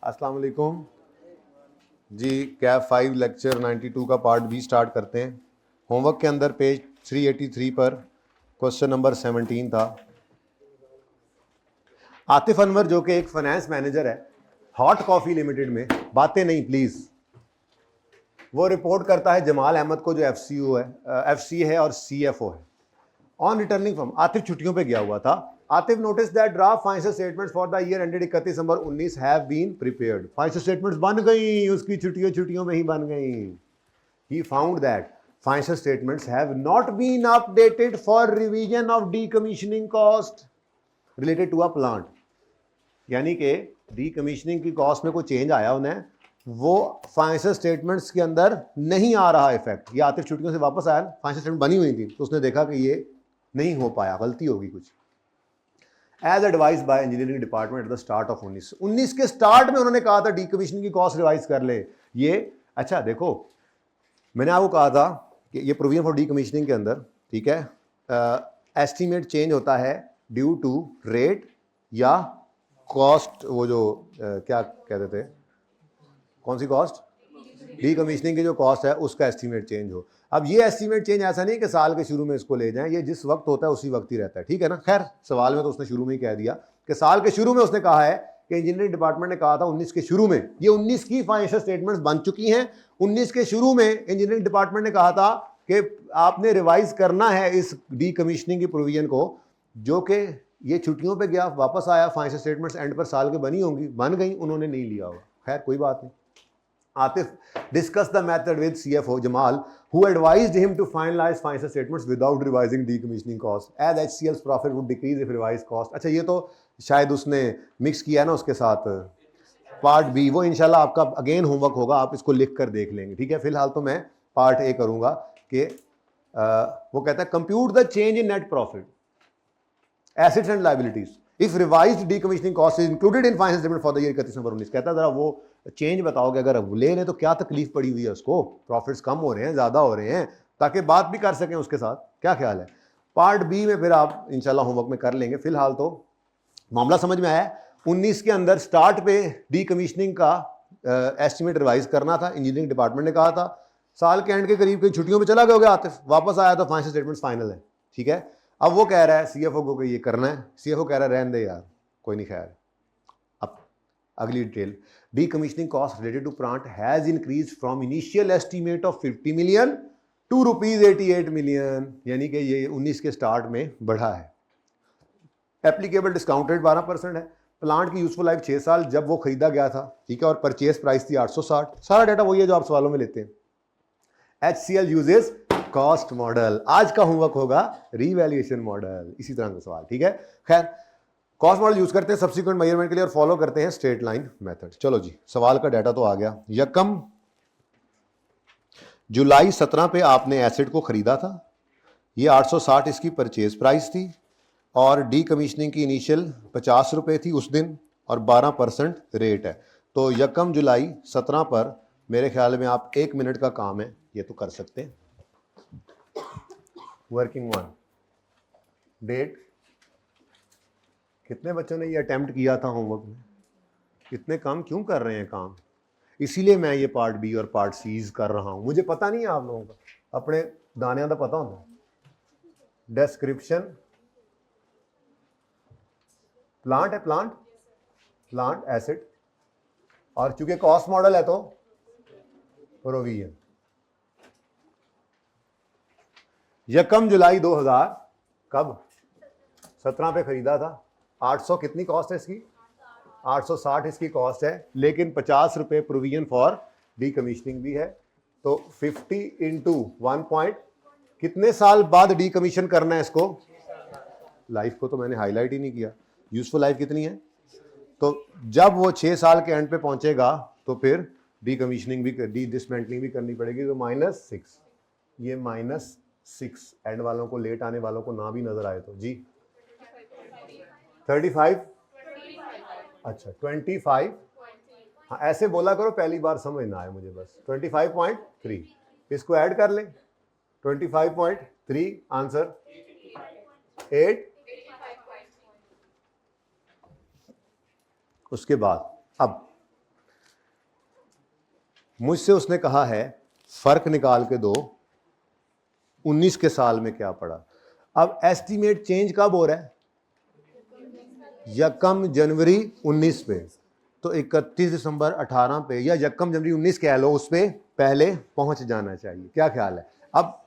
अस्सलाम वालेकुम जी। कैफ 5 लेक्चर 92 का पार्ट बी स्टार्ट करते हैं। होमवर्क के अंदर पेज 383 पर क्वेश्चन नंबर 17 था। आतिफ अनवर जो कि एक फाइनेंस मैनेजर है हॉट कॉफ़ी लिमिटेड में, बातें नहीं प्लीज़, वो रिपोर्ट करता है जमाल अहमद को जो एफसी है और सीएफओ है। ऑन रिटर्निंग फ्रॉम, आतिफ छुट्टियों पे गया हुआ था। Atif notice that draft financial statements for the year ended 31 December 19 have been prepared. Financial statements बन गई, उसकी छुट्टियों में ही बन गई। He found that financial statements have not been updated for revision of decommissioning cost related to a plant. यानी कि डीकमीशनिंग की कॉस्ट में कोई चेंज आया उन्हें, वो फाइनेंशियल स्टेटमेंट्स के अंदर नहीं आ रहा इफेक्ट। ये आतिफ छुट्टियों से वापस आया, फाइनेंशियल स्टेटमेंट बनी हुई थी तो उसने देखा कि ये नहीं हो पाया, गलती होगी कुछ। As advise by engineering department at the start of 19 के स्टार्ट में उन्होंने कहा था डीकमीशनिंग की कॉस्ट रिवाइज कर ले। ये अच्छा देखो, मैंने आपको कहा था कि ये प्रोविजन फॉर डीकमीशनिंग के अंदर, ठीक है, एस्टीमेट चेंज होता है ड्यू टू रेट या कॉस्ट, वो जो क्या कहते थे, कौन सी कॉस्ट, डीकमीशनिंग की जो कॉस्ट है उसका एस्टीमेट चेंज हो। अब ये एस्टीमेट चेंज ऐसा नहीं कि साल के शुरू में इसको ले जाएं, ये जिस वक्त होता है उसी वक्त ही रहता है, ठीक है ना। खैर सवाल में तो उसने शुरू में ही कह दिया कि साल के शुरू में उसने कहा है कि इंजीनियरिंग डिपार्टमेंट ने कहा था 19 के शुरू में, ये 19 की फाइनेंशियल स्टेटमेंट्स बन चुकी हैं। 19 के शुरू में इंजीनियरिंग डिपार्टमेंट ने कहा था कि आपने रिवाइज करना है इस डीकमीशनिंग की प्रोविजन को, जो कि ये छुट्टियों पे गया, वापस आया, फाइनेंशियल स्टेटमेंट्स एंड पर साल के बनी होंगी, बन गई, उन्होंने नहीं लिया होगा। खैर कोई बात नहीं। Atif discussed the method with CFO Jamal, who advised him to finalize financial statements without revising decommissioning cost, as HCL's profit would decrease if revised cost। अच्छा, ये तो शायद उसने मिक्स किया ना उसके साथ पार्ट बी, वो इंशाल्लाह आपका अगेन होमवर्क होगा, आप इसको लिख कर देख लेंगे, ठीक है। फिलहाल तो मैं पार्ट ए करूंगा कि वो कहता है compute the change in net profit, assets and liabilities if revised decommissioning cost is included in financial statement for the year 31 December 19। कहता है जरा वो चेंज बताओगे, अगर ले लें तो क्या तकलीफ पड़ी हुई है उसको, प्रॉफिट्स कम हो रहे हैं, ज्यादा हो रहे हैं, ताकि बात भी कर सकें उसके साथ। क्या ख्याल है? पार्ट बी में फिर आप इंशाल्लाह होमवर्क में कर लेंगे। फिलहाल तो मामला समझ में आया। 19 के अंदर स्टार्ट पे डीकमीशनिंग का एस्टिमेट रिवाइज करना था, इंजीनियरिंग डिपार्टमेंट ने कहा था। साल के एंड के करीब कहीं छुट्टियों में चला गया आतिफ, वापस आया तो फाइनेंशियल स्टेटमेंट्स फाइनल है, ठीक है। अब वो कह रहा है सीएफओ को कि ये करना है, सीएफओ कह रहा है रहने दे यार, कोई नहीं। खैर अब अगली detail, decommissioning cost related to plant has increase from initial estimate of 50 million to ₹88 million, यानी कि ये 19 के स्टार्ट में बढ़ा है। एप्लीकेबल डिस्काउंट रेट 12% है। प्लांट की यूजफुल लाइफ 6 साल जब वो खरीदा गया था, ठीक है, और परचेज प्राइस थी 860। सारा डाटा वही है जो आप सवालों में लेते हैं। HCL uses cost model. आज का होमवर्क होगा रीवैल्यूएशन मॉडल, इसी तरह का सवाल, ठीक है। खैर कॉस्ट मॉडल यूज करते हैं सब्सिक्वेंट मेजरमेंट के लिए और फॉलो करते हैं स्ट्रेट लाइन मेथड। चलो जी, सवाल का डाटा तो आ गया। यकम जुलाई 17 पे आपने एसेट को खरीदा था, ये 860 इसकी परचेज प्राइस थी, और डीकमीशनिंग की इनिशियल 50 रुपए थी उस दिन, और 12% रेट है। तो यकम जुलाई 17 पर मेरे ख्याल में आप 1 मिनट का काम है, ये तो कर सकते हैं। वर्किंग वन डेट, कितने बच्चों ने ये अटेम्प्ट किया था होमवर्क में? इतने कम क्यों कर रहे हैं काम? इसीलिए मैं ये पार्ट बी और पार्ट सीज कर रहा हूं। मुझे पता नहीं है आप लोगों का, अपने दानिया का पता होता। डिस्क्रिप्शन प्लांट है, प्लांट एसेट, और चूंकि कॉस्ट मॉडल है तो प्रोविजन। यकम जुलाई 2000 कब 17 पे खरीदा था। 800 कितनी कॉस्ट है इसकी? 860 इसकी कॉस्ट है, लेकिन 50 रुपए प्रोविजन फॉर डीकमीशनिंग भी है। तो 50 इंटू 1 पॉइंट, कितने साल बाद डीकमीशन करना है इसको? लाइफ को तो मैंने हाईलाइट ही नहीं किया। यूजफुल लाइफ कितनी है? तो जब वो 6 साल के एंड पे पहुंचेगा तो फिर डीकमीशनिंग भी, डिसमेंटलिंग भी करनी पड़ेगी। तो -6, ये -6 एंड वालों को, लेट आने वालों को ना भी नजर आए तो जी 35, अच्छा 25, हाँ ऐसे बोला करो, पहली बार समझ ना आए मुझे बस। 25.3 इसको ऐड कर लें, 25.3 आंसर 8। उसके बाद अब मुझसे उसने कहा है फर्क निकाल के दो 19 के साल में क्या पड़ा। अब एस्टीमेट चेंज कब हो रहा है? यकम जनवरी 19 पे, तो 31 दिसंबर 18 पे या यकम जनवरी 19 कह लो, उस पे पहले पहुंच जाना चाहिए। क्या ख्याल है? अब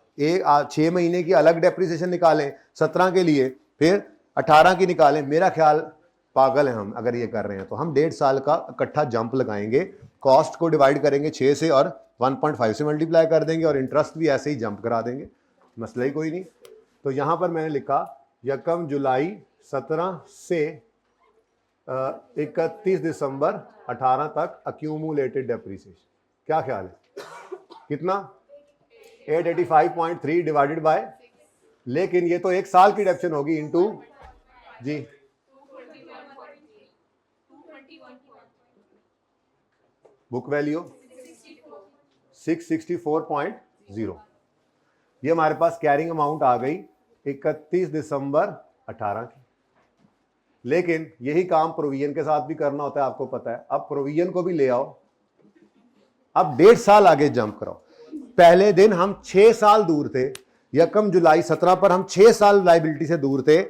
6 महीने की अलग डेप्रिसिएशन निकालें 17 के लिए, फिर 18 की निकालें। मेरा ख्याल पागल है हम अगर ये कर रहे हैं। तो हम 1.5 साल का इकट्ठा जंप लगाएंगे, कॉस्ट को डिवाइड करेंगे 6 से और 1.5 से मल्टीप्लाई कर देंगे और इंटरेस्ट भी ऐसे ही जंप करा देंगे, मसला ही कोई नहीं। तो यहां पर मैंने लिखा यकम जुलाई 17 से 31 दिसंबर 18 तक अक्यूमुलेटेड डेप्रिसिएशन। क्या ख्याल है? कितना? 885.3 डिवाइडेड बाय, लेकिन ये तो 1 साल की डेप्शन होगी इनटू जी बुक वैल्यू 664.0। ये हमारे पास कैरिंग अमाउंट आ गई 31 दिसंबर 18 की। लेकिन यही काम प्रोविजन के साथ भी करना होता है, आपको पता है। अब प्रोविजन को भी ले आओ, अब 1.5 साल आगे जंप कराओ। पहले दिन हम 6 साल दूर थे, यकम जुलाई 17 पर हम 6 साल लाइबिलिटी से दूर थे,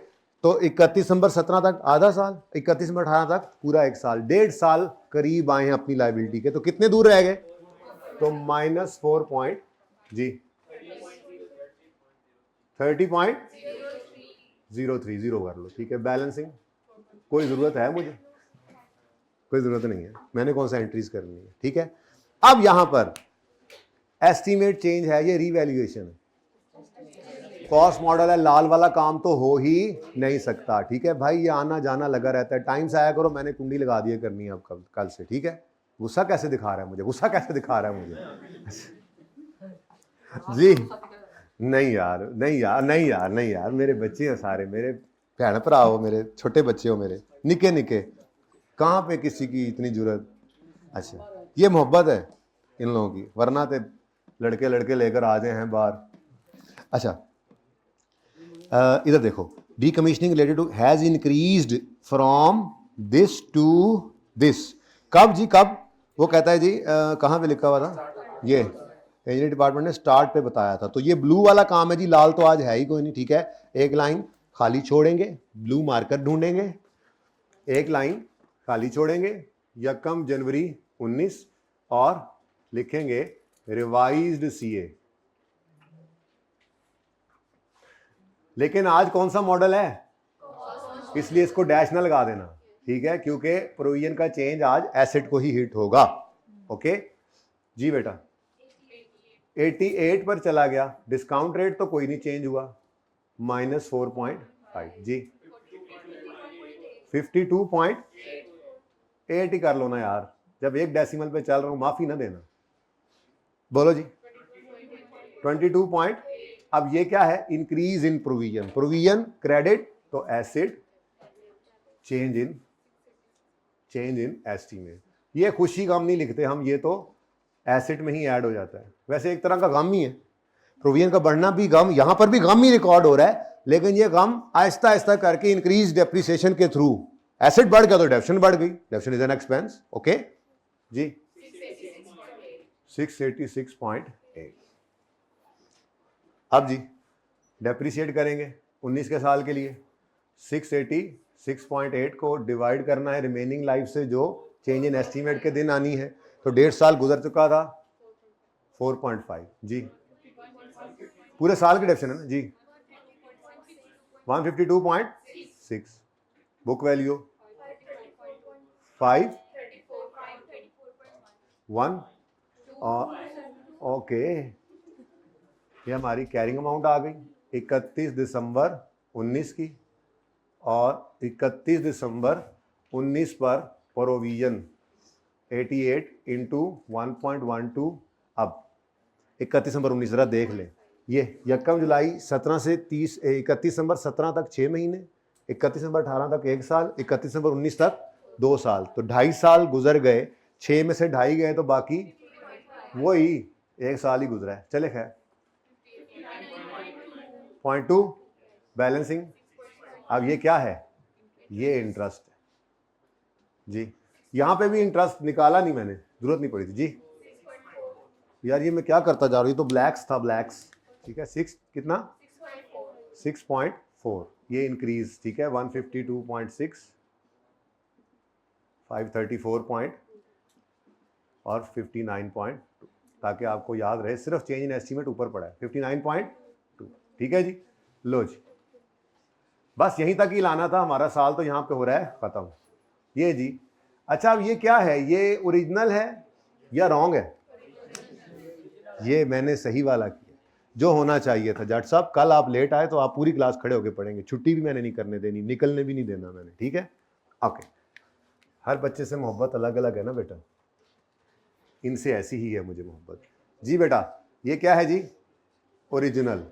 तो 31 दिसंबर 17 तक आधा साल, 31 दिसंबर 18 तक पूरा 1 साल, 1.5 साल करीब आए हैं अपनी लाइबिलिटी के। तो कितने दूर रह गए? तो -4 जी 30.030 कर लो, ठीक है। बैलेंसिंग कोई जरूरत है मुझे? कोई जरूरत नहीं है, मैंने कौन सा एंट्रीज करनी है, ठीक है। अब यहां पर एस्टीमेट चेंज है, ये रीवैल्यूएशन है, कॉस्ट मॉडल है, लाल वाला काम तो हो ही नहीं सकता, ठीक है भाई। ये आना जाना लगा रहता है, टाइम से आया करो, मैंने कुंडी लगा दिया करनी है अब कल से, ठीक है। गुस्सा कैसे दिखा रहा है मुझे, गुस्सा कैसे दिखा रहा है मुझे जी नहीं यार, नहीं यार, नहीं यार, नहीं यार, मेरे बच्चे हैं सारे, मेरे भैन भरा हो, मेरे छोटे बच्चे हो, मेरे निके निके, कहाँ पे किसी की इतनी जरूरत। अच्छा ये मोहब्बत है इन लोगों की, वरना तो लड़के लड़के लेकर आ जाए हैं बाहर। अच्छा इधर देखो, decommissioning related to has increased from this to this. कब जी, कब? वो कहता है जी कहाँ पे लिखा हुआ था? ये इंजीनियरिंग डिपार्टमेंट ने स्टार्ट पे बताया था। तो ये ब्लू वाला काम है जी, लाल तो आज है ही कोई नहीं, ठीक है। एक लाइन खाली छोड़ेंगे, ब्लू मार्कर ढूंढेंगे, एक लाइन खाली छोड़ेंगे, यकम जनवरी 19 और लिखेंगे रिवाइज्ड सीए। लेकिन आज कौन सा मॉडल है, इसलिए इसको डैश ना लगा देना, ठीक है, क्योंकि प्रोविजन का चेंज आज एसेट को ही हिट होगा। ओके जी बेटा, 88 पर चला गया, डिस्काउंट रेट तो कोई नहीं चेंज हुआ, -4.5 जी 52.8 ही कर लो ना यार, जब एक डेसिमल पे चल रहा हूं, माफी ना देना। बोलो जी 22. अब ये क्या है? Increase in provision, provision credit तो एसेट, चेंज इन एस्टीमेट। ये खुशी गम नहीं लिखते हम, ये तो एसेट में ही ऐड हो जाता है। वैसे एक तरह का गम ही है, प्रोविजन का बढ़ना भी गम, यहां पर भी गम ही रिकॉर्ड हो रहा है, लेकिन ये गम आहिस्ता आहिस्ता करके इंक्रीज डेप्रिसिएशन के थ्रू, एसेट बढ़ गया तो डेप्शन बढ़ गई, depreciation is an expense. Okay जी 686.8। अब जी डेप्रिसिएट करेंगे 19 के साल के लिए, 686.8 को डिवाइड करना है रिमेनिंग लाइफ से जो चेंज इन एस्टीमेट के दिन आनी है। तो 1.5 साल गुजर चुका था, 4.5 जी पूरे साल की डेप्शन है ना जी 152.6, बुक वैल्यू 5.1 ओके। ये हमारी कैरिंग अमाउंट आ गई 31 दिसंबर 19 की, और 31 दिसंबर 19 पर प्रोविजन 88 इंटू 1.12। अब 31 दिसंबर 19 जरा देख लें, ये यकम जुलाई 17 से 31 दिसंबर 17 तक 6 महीने, 31 दिसंबर 18 तक 1 साल, 31 दिसंबर 19 तक 2 साल, तो 2.5 साल गुजर गए, 6 में से 2.5 गए तो बाकी वही 1 साल ही गुजरा है। चले खैर 0.2 बैलेंसिंग। अब ये क्या है? ये इंटरेस्ट है जी, यहां पे भी इंटरेस्ट निकाला नहीं मैंने, जरूरत नहीं पड़ी थी जी यार ये मैं क्या करता जा रहा हूँ, ये तो ब्लैक्स था, ब्लैक्स, ठीक है। 6 कितना 6.4, ये इंक्रीज, ठीक है। 152.6, 534 पॉइंट और 59.2, ताकि आपको याद रहे, सिर्फ चेंज इन एस्टीमेट ऊपर पड़ा है 59.2, ठीक है जी। लो जी, बस यहीं तक ही लाना था, हमारा साल तो यहाँ पे हो रहा है खत्म। ये जी, अच्छा अब ये क्या है, ये ओरिजिनल है या रॉन्ग है? ये मैंने सही वाला किया, जो होना चाहिए था। जट साहब कल आप लेट आए तो आप पूरी क्लास खड़े होकर पढ़ेंगे, छुट्टी भी मैंने नहीं करने देनी, निकलने भी नहीं देना मैंने, ठीक है। ओके, हर बच्चे से मोहब्बत अलग अलग है ना बेटा, इनसे ऐसी ही है मुझे मोहब्बत। जी बेटा, ये क्या है जी? ओरिजिनल,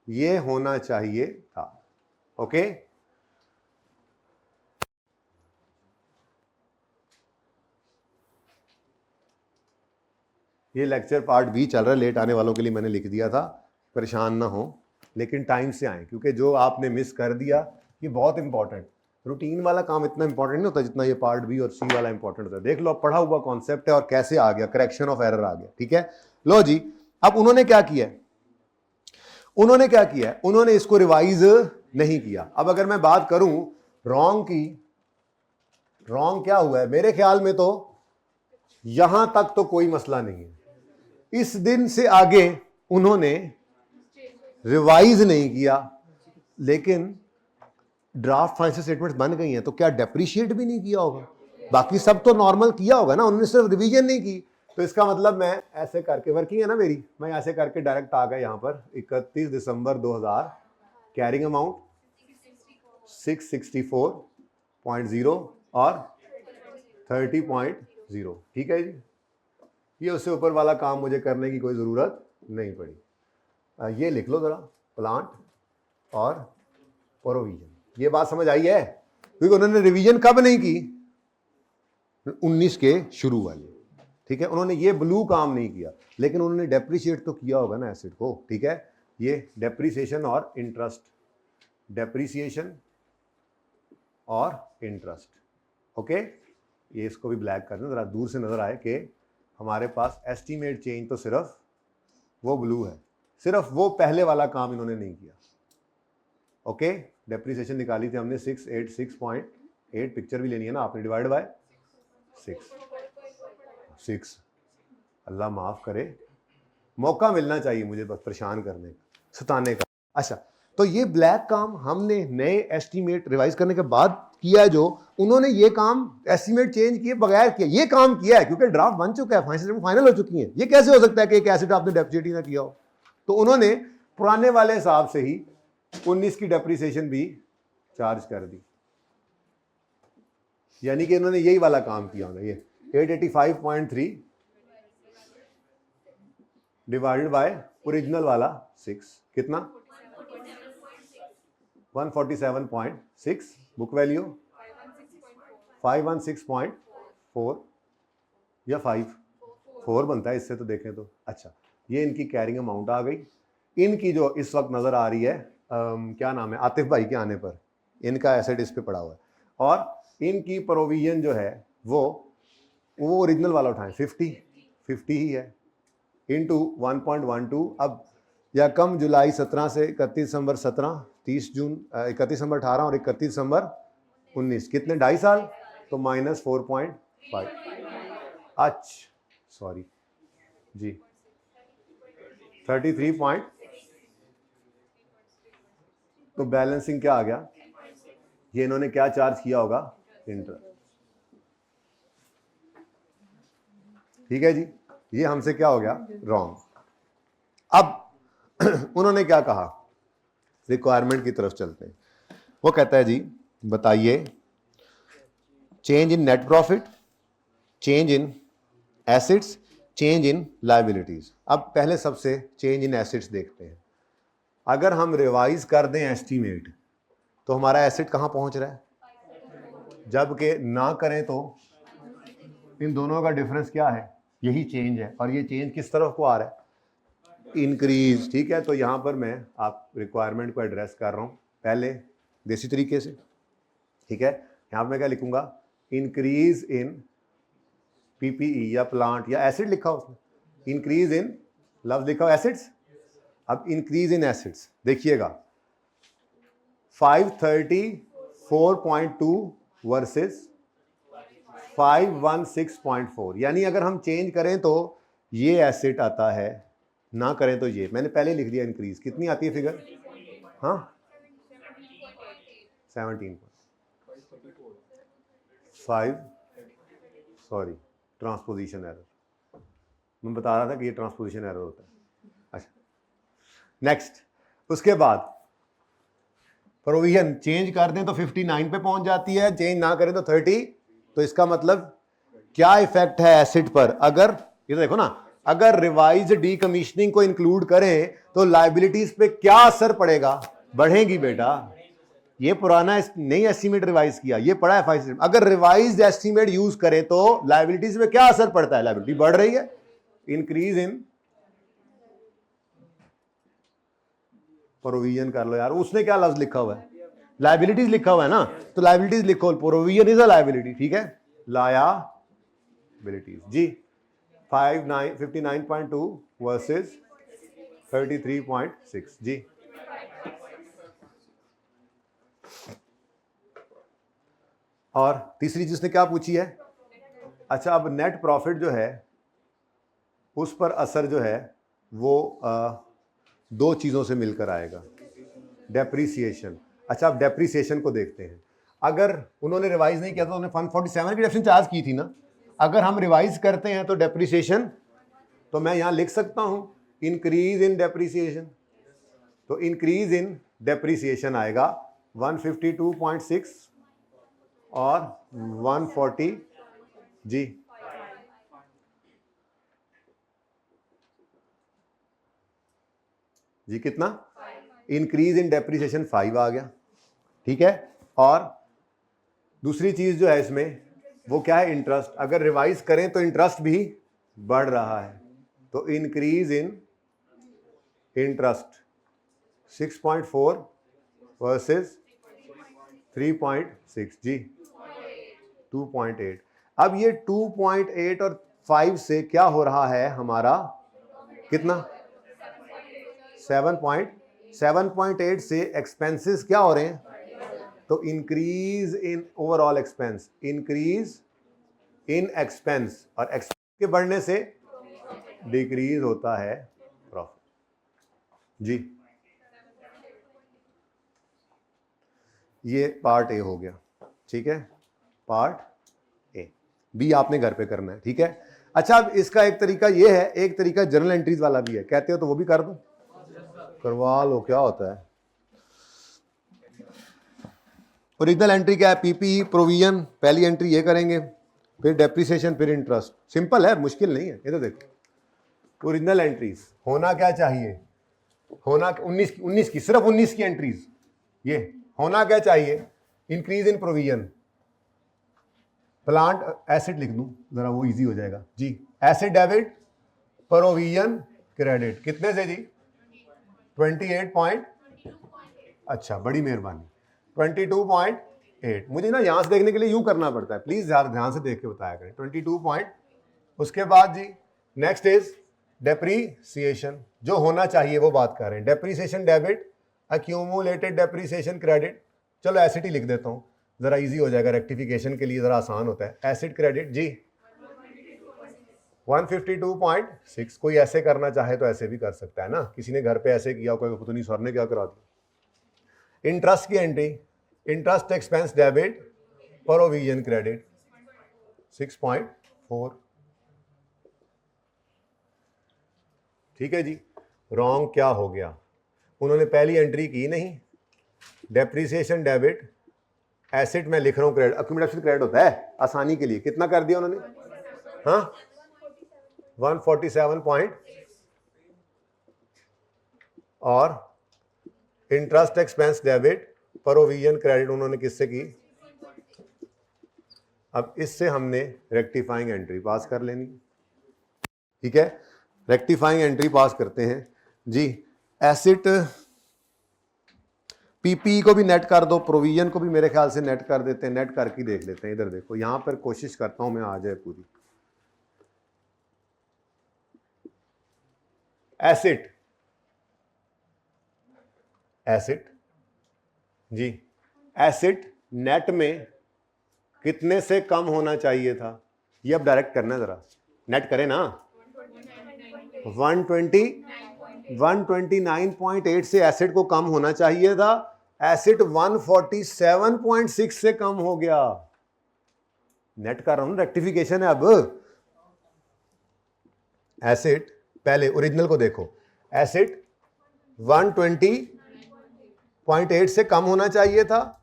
ये होना चाहिए था। ओके, ये लेक्चर पार्ट भी चल रहा है, लेट आने वालों के लिए मैंने लिख दिया था, परेशान ना हो, लेकिन टाइम से आए, क्योंकि जो आपने मिस कर दिया ये बहुत इंपॉर्टेंट, रूटीन वाला काम इतना इंपॉर्टेंट नहीं होता जितना ये पार्ट बी और सी वाला इंपॉर्टेंट होता है। देख लो, अब पढ़ा हुआ कॉन्सेप्ट है और कैसे आ गया, करेक्शन ऑफ एरर आ गया, ठीक है। लो जी, अब उन्होंने क्या किया, उन्होंने इसको रिवाइज नहीं किया। अब अगर मैं बात करूं रॉन्ग की, रॉन्ग क्या हुआ है, मेरे ख्याल में तो यहां तक तो कोई मसला नहीं है, इस दिन से आगे उन्होंने रिवाइज नहीं किया, लेकिन ड्राफ्ट फाइनेंशियल स्टेटमेंट्स बन गई हैं, तो क्या डेप्रिशिएट भी नहीं किया होगा? बाकी सब तो नॉर्मल किया होगा ना, उन्होंने सिर्फ रिवीजन नहीं की। तो इसका मतलब मैं ऐसे करके, वर्किंग है ना मेरी, मैं ऐसे करके डायरेक्ट आ गया यहाँ पर 31 दिसंबर 2000, कैरिंग अमाउंट 664.0 और 30.0, ठीक है जी। ये उससे ऊपर वाला काम मुझे करने की कोई ज़रूरत नहीं पड़ी। ये लिख लो ज़रा, प्लांट और प्रोविजन, ये बात समझ आई है? क्योंकि उन्होंने रिवीजन कब नहीं की, 19 के शुरू वाले, ठीक है। उन्होंने ये ब्लू काम नहीं किया, लेकिन उन्होंने डेप्रिशिएट तो किया होगा ना एसेट को, ठीक है। ये डेप्रिसिएशन और इंटरेस्ट, डेप्रिसिएशन और इंटरेस्ट, ओके। ये इसको भी ब्लैक करना, ज़रा दूर से नज़र आए कि हमारे पास एस्टीमेट चेंज तो सिर्फ वो ब्लू है, सिर्फ वो पहले वाला काम इन्होंने नहीं किया, ओके। डेप्रिसिएशन निकाली थी हमने 686.8, पिक्चर भी लेनी है ना आपने, डिवाइड बाय 6, अल्लाह माफ़ करे, मौका मिलना चाहिए मुझे बस परेशान करने का, सताने का। अच्छा, तो ये ब्लैक काम हमने नए एस्टीमेट रिवाइज करने के बाद किया है, जो उन्होंने ये काम एस्टीमेट चेंज किए बगैर किया, ये काम किया है क्योंकि ड्राफ्ट बन चुका है, फाइनल हो चुकी है। ये कैसे हो सकता है कि एक एसेट आपने डेप्रिसिएट ही ना किया हो? तो उन्होंने पुराने वाले हिसाब से ही 19 की डेप्रिसिएशन भी चार्ज कर दी, यानी कि इन्होंने यही वाला काम किया होगा। ये 885.3 डिवाइडेड बाय ओरिजिनल वाला 6, कितना 147.6, बुक वैल्यू 516.4 या 4 बनता है इससे तो देखें तो। अच्छा, ये इनकी कैरिंग अमाउंट आ गई, इनकी जो इस वक्त नज़र आ रही है, क्या नाम है, आतिफ भाई के आने पर इनका एसेट इस पे पड़ा हुआ है, और इनकी प्रोविजन जो है वो ओरिजिनल वाला उठाएं, 50 ही है, इंटू 1.12। अब या कम जुलाई 17 से 31 दिसंबर 17, 30 जून 31 दिसंबर 18 और 31 दिसंबर 19, कितने, 2.5 साल, तो -4.5, अच्छा सॉरी जी 33 तो बैलेंसिंग क्या आ गया, ये इन्होंने क्या चार्ज किया होगा, इंटरेस्ट, ठीक है जी। ये हमसे क्या हो गया, रॉन्ग। अब उन्होंने क्या कहा, रिक्वायरमेंट की तरफ चलते हैं। वो कहता है जी बताइए, change in net profit, change in assets, change in liabilities. अब पहले सबसे चेंज इन एसेट्स देखते हैं। अगर हम रिवाइज कर दें एस्टीमेट तो हमारा एसेट कहां पहुंच रहा है, जबकि ना करें तो इन दोनों का डिफरेंस क्या है, यही चेंज है, और ये चेंज किस तरफ को आ रहा है, इंक्रीज, ठीक है। तो यहां पर मैं आप रिक्वायरमेंट को एड्रेस कर रहा हूं पहले देसी तरीके से, ठीक है। यहां पर मैं क्या लिखूंगा, इंक्रीज इन पीपीई या प्लांट या एसिड लिखा उसने, इंक्रीज इन लफ्ज लिखा एसिड्स। अब इंक्रीज इन एसिड्स देखिएगा 534.2 वर्सेस 516.4, यानी अगर हम चेंज करें तो ये एसिड आता है, ना करें तो ये। मैंने पहले लिख दिया इंक्रीज। कितनी आती है फिगर? हाँ 17.5, सॉरी ट्रांसपोजिशन एरर, मैं बता रहा था कि ये ट्रांसपोजिशन एरर होता है। अच्छा नेक्स्ट, उसके बाद प्रोविजन चेंज कर दें तो 59 पे पहुंच जाती है, चेंज ना करें तो 30। तो इसका मतलब क्या इफेक्ट है एसिड पर? अगर ये देखो ना, अगर रिवाइज डीकमीशनिंग को इंक्लूड करें तो लायबिलिटीज पे क्या असर पड़ेगा? बढ़ेगी बेटा। ये पुराना नहीं एस्टीमेट रिवाइज किया, ये पड़ा है 5। अगर रिवाइज्ड एस्टीमेट यूज करें तो लायबिलिटीज पे क्या असर पड़ता है? लायबिलिटी बढ़ रही है। इंक्रीज इन प्रोविजन कर लो यार, उसने क्या लफ्ज लिखा हुआ है? लायबिलिटीज लिखा हुआ है ना, तो लायबिलिटीज लिखो, प्रोविजन इज अ लायबिलिटी, ठीक है, लायबिलिटीज जी। 59.2 वर्सेस 33.6 जी। और तीसरी चीज ने क्या पूछी है? अच्छा, अब नेट प्रॉफिट जो है उस पर असर जो है वो दो चीजों से मिलकर आएगा, डेप्रीसिएशन। अच्छा, अब डेप्रीसिएशन को देखते हैं। अगर उन्होंने रिवाइज नहीं किया तो उन्होंने 147 की डेफिनेशन चार्ज की थी ना, अगर हम रिवाइज करते हैं तो डेप्रीसिएशन, तो मैं यहां लिख सकता हूं इंक्रीज इन डेप्रीसिएशन। तो इंक्रीज इन डेप्रीसिएशन आएगा 152.6 और 140 जी। जी कितना? इंक्रीज इन डेप्रीसिएशन 5 आ गया, ठीक है। और दूसरी चीज जो है इसमें वो क्या है? इंटरेस्ट। अगर रिवाइज करें तो इंटरेस्ट भी बढ़ रहा है, तो इंक्रीज इन इंटरेस्ट 6.4 वर्सेस 3.6 जी, 2.8। अब ये 2.8 और 5 से क्या हो रहा है हमारा? कितना? 7.8 से एक्सपेंसेस क्या हो रहे हैं? तो increase in overall expense, increase in expense, और एक्सपेंस के बढ़ने से डिक्रीज होता है प्रॉफिट जी। ये पार्ट ए हो गया, ठीक है, पार्ट ए। बी आपने घर पे करना है, ठीक है। अच्छा, अब इसका एक तरीका ये है, एक तरीका जर्नल एंट्रीज वाला भी है। कहते हो तो वो भी कर दूं? करवा लो, क्या होता है। ओरिजिनल एंट्री क्या है? पीपी प्रोविजन, पहली एंट्री ये करेंगे, फिर डेप्रिसिएशन, फिर इंटरेस्ट। सिंपल है, मुश्किल नहीं है। ये तो देखो ओरिजिनल एंट्रीज होना क्या चाहिए? होना 19 की, सिर्फ 19 की एंट्रीज। ये होना क्या चाहिए? Increase in provision, plant acid लिख दूं जरा, वो इजी हो जाएगा जी। एसिड डेबिट, प्रोविजन क्रेडिट, कितने से जी? 28 अच्छा, बड़ी मेहरबानी, 22.8। मुझे ना यहां से देखने के लिए यूं करना पड़ता है, प्लीज यार ध्यान से देख के बताया करें। 22 उसके बाद जी नेक्स्ट इज डेप्रीसिएशन, जो होना चाहिए वो बात कर रहे हैं। Depreciation debit, accumulated depreciation credit. चलो एसिड ही लिख देता हूं, जरा इजी हो जाएगा, रेक्टिफिकेशन के लिए जरा आसान होता है। एसिड क्रेडिट जी 152.6। कोई ऐसे करना चाहे तो ऐसे भी कर सकता है ना, किसी ने घर पे ऐसे किया, कोई पता नहीं सर ने क्या करा दिया। इंटरेस्ट की entry, interest expense debit, provision credit 6.4, ठीक है जी। रॉन्ग क्या हो गया? उन्होंने पहली एंट्री की नहीं, डेप्रीसिएशन डेबिट, एसिड में लिख रहा हूं क्रेडिट, अक्यूमुलेशन क्रेडिट होता है आसानी के लिए। कितना कर दिया उन्होंने? हाँ 147 और interest expense debit, provision credit उन्होंने किससे की? अब इससे हमने रेक्टिफाइंग एंट्री पास कर लेनी, ठीक है। रेक्टिफाइंग एंट्री पास करते हैं जी। एसिड पीपी को भी नेट कर दो, प्रोविजन को भी मेरे ख्याल से नेट कर देते हैं, नेट करके देख लेते हैं। इधर देखो, यहां पर कोशिश करता हूं मैं आ जाए पूरी। एसिड जी, एसिड नेट में कितने से कम होना चाहिए था? ये अब डायरेक्ट करना है, जरा नेट करें ना। 129.8 से एसिड को कम होना चाहिए था, एसिड 147.6 से कम हो गया। नेट कर रहा हूं, रेक्टिफिकेशन है। अब एसिड, पहले ओरिजिनल को देखो, एसिड 120.8 से कम होना चाहिए था,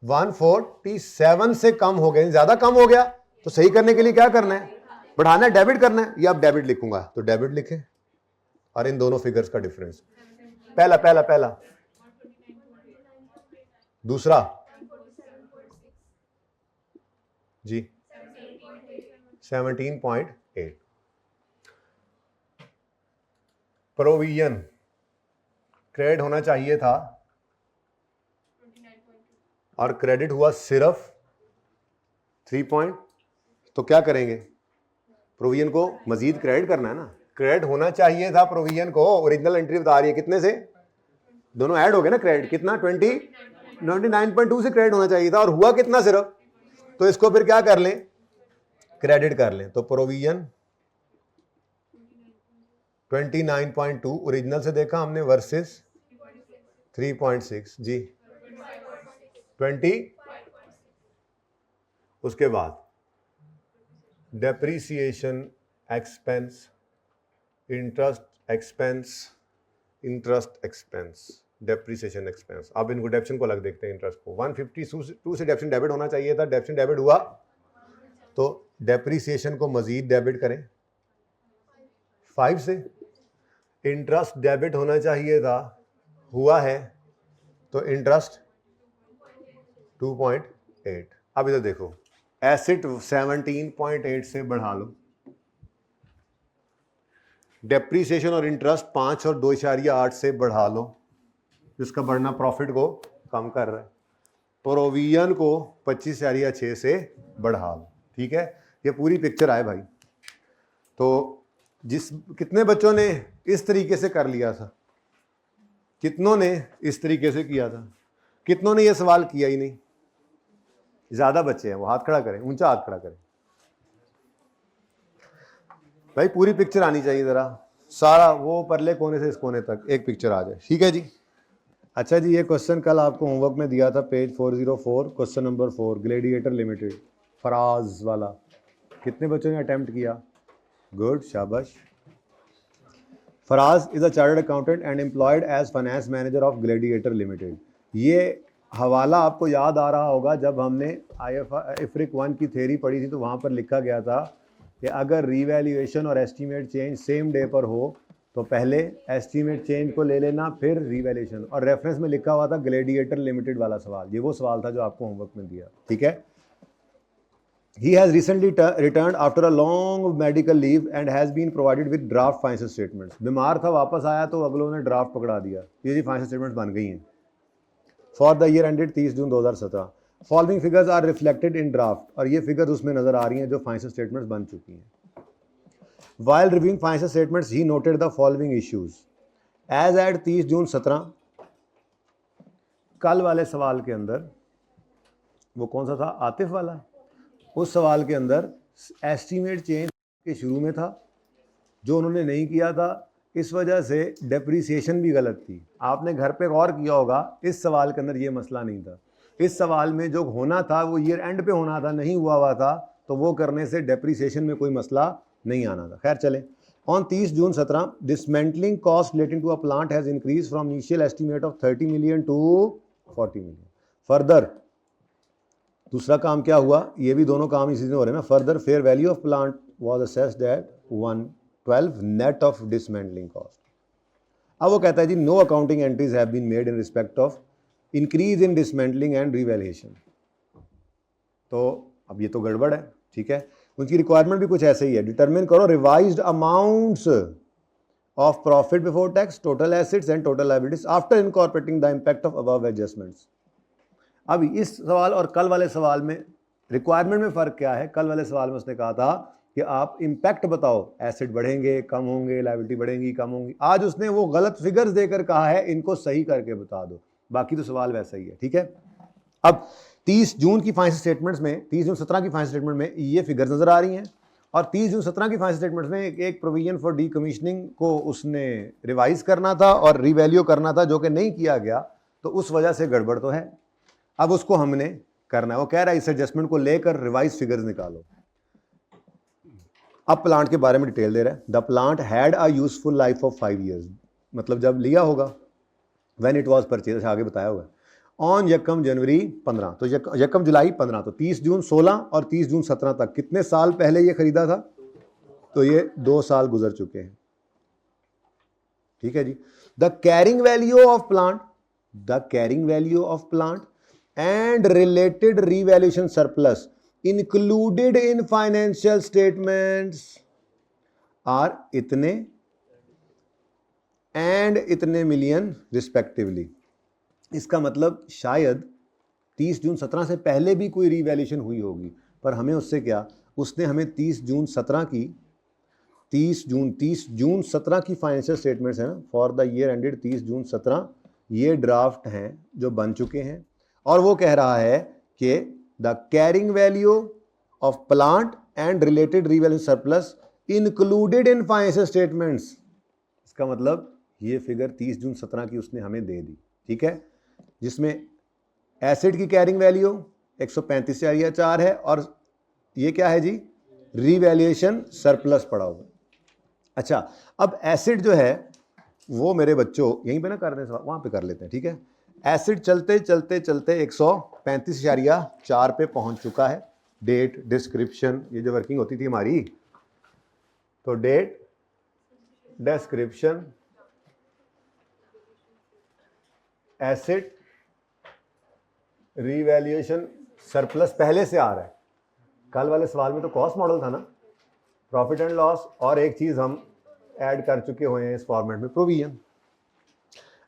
147 से कम हो गया, ज्यादा कम हो गया। तो सही करने के लिए क्या करना है? बढ़ाना है, डेबिट करना है। ये अब डेबिट लिखूंगा तो डेबिट लिखे, और इन दोनों फिगर्स का डिफरेंस, पहला दूसरा जी 17.8। प्रोविजन क्रेडिट होना चाहिए था और क्रेडिट हुआ सिर्फ 3 तो क्या करेंगे? प्रोविजन को मजीद क्रेडिट करना है ना। क्रेडिट होना चाहिए था प्रोविजन को, ओरिजिनल एंट्री बता रही है कितने से, दोनों ऐड हो गए ना। क्रेडिट कितना? 99.2 से क्रेडिट होना चाहिए था, और हुआ कितना सिर्फ। तो इसको फिर क्या कर लें? क्रेडिट कर लें। तो प्रोविजन 29.2 ओरिजिनल से देखा हमने वर्सेस 3.6 जी 20। उसके बाद depreciation expense, interest expense, depreciation expense. अब इनको डेप्शन को अलग देखते हैं। इंटरेस्ट को 152 से डेप्शन डेबिट होना चाहिए था, डेप्शन डेबिट हुआ, तो डेप्रीसिएशन को मजीद डेबिट करें 5 से। इंटरेस्ट डेबिट होना चाहिए था, हुआ है, तो इंटरेस्ट 2.8। अब इधर देखो, एसिड 17.8 से बढ़ा लो, डेप्रीसिएशन और इंटरेस्ट 5 और 2.8 से बढ़ा लो, जिसका बढ़ना प्रॉफिट को कम कर रहा है। प्रोविजन को 25.6 से बढ़ा लो। ठीक है, ये पूरी पिक्चर आए भाई। तो कितने बच्चों ने इस तरीके से कर लिया था? कितनों ने इस तरीके से किया था? कितनों ने ये सवाल किया ही नहीं? ज्यादा बच्चे हैं, वो हाथ खड़ा करें, ऊंचा हाथ खड़ा करें भाई। पूरी पिक्चर आनी चाहिए जरा, सारा वो परले कोने से इस कोने तक एक पिक्चर आ जाए। ठीक है जी। अच्छा जी, ये क्वेश्चन कल आपको होमवर्क में दिया था, page 404, question number 4, Gladiator Limited, Faraz वाला। कितने बच्चों ने अटेम्प्ट किया? गुड, शाबाश। Faraz is a chartered accountant and employed as finance manager of Gladiator Limited. ये हवाला आपको याद आ रहा होगा, जब हमने IFRIC 1 की थ्योरी पढ़ी थी तो वहाँ पर लिखा गया था कि अगर रीवैल्यूएशन और एस्टीमेट चेंज सेम डे पर हो तो पहले एस्टीमेट चेंज को ले लेना, फिर रीवैल्यूएशन। और रेफरेंस में लिखा हुआ था ग्लेडिएटर लिमिटेड वाला सवाल। ये वो सवाल था जो आपको होमवर्क में दिया। ठीक है। He has recently returned after a long medical leave and has been provided with draft financial statements. बीमार था, वापस आया तो अगलों ने ड्राफ्ट पकड़ा दिया। ये जी फाइनेंशियल स्टेटमेंट्स बन गई हैं for the year ended 30 June 2017। Following figures are reflected in draft, और ये फिगर्स उसमें नजर आ रही हैं जो फाइनेंशियल स्टेटमेंट्स बन चुकी हैं। While reviewing financial statements, he noted the following issues. As at 30 June 17, कल वाले सवाल के अंदर, वो कौन सा था? आतिफ वाला। उस सवाल के अंदर एस्टीमेट चेंज के शुरू में था, जो उन्होंने नहीं किया था, इस वजह से डेप्रीसिएशन भी गलत थी। आपने घर पे गौर किया होगा, इस सवाल के अंदर ये मसला नहीं था। इस सवाल में जो होना था वो ईयर एंड पे होना था, नहीं हुआ था, तो वो करने से डेप्रीसिएशन में कोई मसला नहीं आना था। खैर चले। On 30 June 17, dismantling cost relating to a plant has increase from initial estimate of 30 million to 40 million. Further, दूसरा काम क्या हुआ? ये भी दोनों काम इसी में हो रहे हैं ना। Further fair value of plant was assessed at 112 net of dismantling cost. अब वो कहता है जी, no accounting entries have been made in respect of increase in dismantling and revaluation. तो अब ये तो गड़बड़ है। ठीक है, उनकी रिक्वायरमेंट भी कुछ ऐसे ही है। डिटरमिन करो revised amounts of profit before tax, total assets and total liabilities after incorporating the impact of above adjustments. अब इस सवाल और कल वाले सवाल में रिक्वायरमेंट में फ़र्क क्या है? कल वाले सवाल में उसने कहा था कि आप इम्पैक्ट बताओ, एसेट बढ़ेंगे कम होंगे, लायबिलिटी बढ़ेंगी कम होंगी। आज उसने वो गलत फिगर्स देकर कहा है इनको सही करके बता दो, बाकी तो सवाल वैसा ही है। ठीक है, अब 30 जून की फाइनेंशियल स्टेटमेंट्स में, 30 जून 17 की फाइनेंशियल स्टेटमेंट में ये फिगर्स नजर आ रही हैं, और 30 जून 17 की फाइनेंशियल स्टेटमेंट में एक प्रोविजन फॉर डीकमीशनिंग को उसने रिवाइज करना था और रिवैल्यू करना था, जो कि नहीं किया गया, तो उस वजह से गड़बड़ तो है। अब उसको हमने करना है, वो कह रहा है इस एडजस्टमेंट को लेकर रिवाइज फिगर्स निकालो। अब प्लांट के बारे में डिटेल दे रहा है। The plant had a useful life of 5 years, मतलब जब लिया होगा, व्हेन इट वाज परचेज, आगे बताया होगा। ऑन यकम जनवरी 15, तो यकम जुलाई 15, तो 30 जून 16 और 30 जून 17 तक कितने साल पहले ये खरीदा था? तो ये 2 साल गुजर चुके हैं। ठीक है जी। The carrying value of plant, the carrying value of plant and related revaluation surplus included in financial statements are इतने and इतने मिलियन रिस्पेक्टिवली। इसका मतलब शायद 30 जून 17 से पहले भी कोई रीवैल्यूएशन हुई होगी, पर हमें उससे क्या, उसने हमें 30 जून 17 की 30 जून 17 की फाइनेंशियल स्टेटमेंट्स है ना, for the year ended 30 June 17, ये ड्राफ्ट हैं जो बन चुके हैं, और वो कह रहा है कि the carrying value of plant and related revalue surplus included in financial statements. इसका मतलब ये फिगर 30 जून 17 की उसने हमें दे दी। ठीक है, जिसमें एसेट की कैरिंग वैल्यू 135,4 है, और ये क्या है जी, रीवैल्यूएशन सरप्लस पड़ा हुआ। अच्छा, अब एसेट जो है वो मेरे बच्चों यहीं पे ना कर दें, वहां पे कर लेते हैं। ठीक है, एसिड चलते चलते चलते 135,4 पे पहुंच चुका है। डेट, डिस्क्रिप्शन, ये जो वर्किंग होती थी हमारी, तो date, description, asset, revaluation surplus पहले से आ रहा है। कल वाले सवाल में तो कॉस्ट मॉडल था ना, प्रॉफिट एंड लॉस, और एक चीज हम ऐड कर चुके हुए हैं इस फॉर्मेट में, प्रोविजन।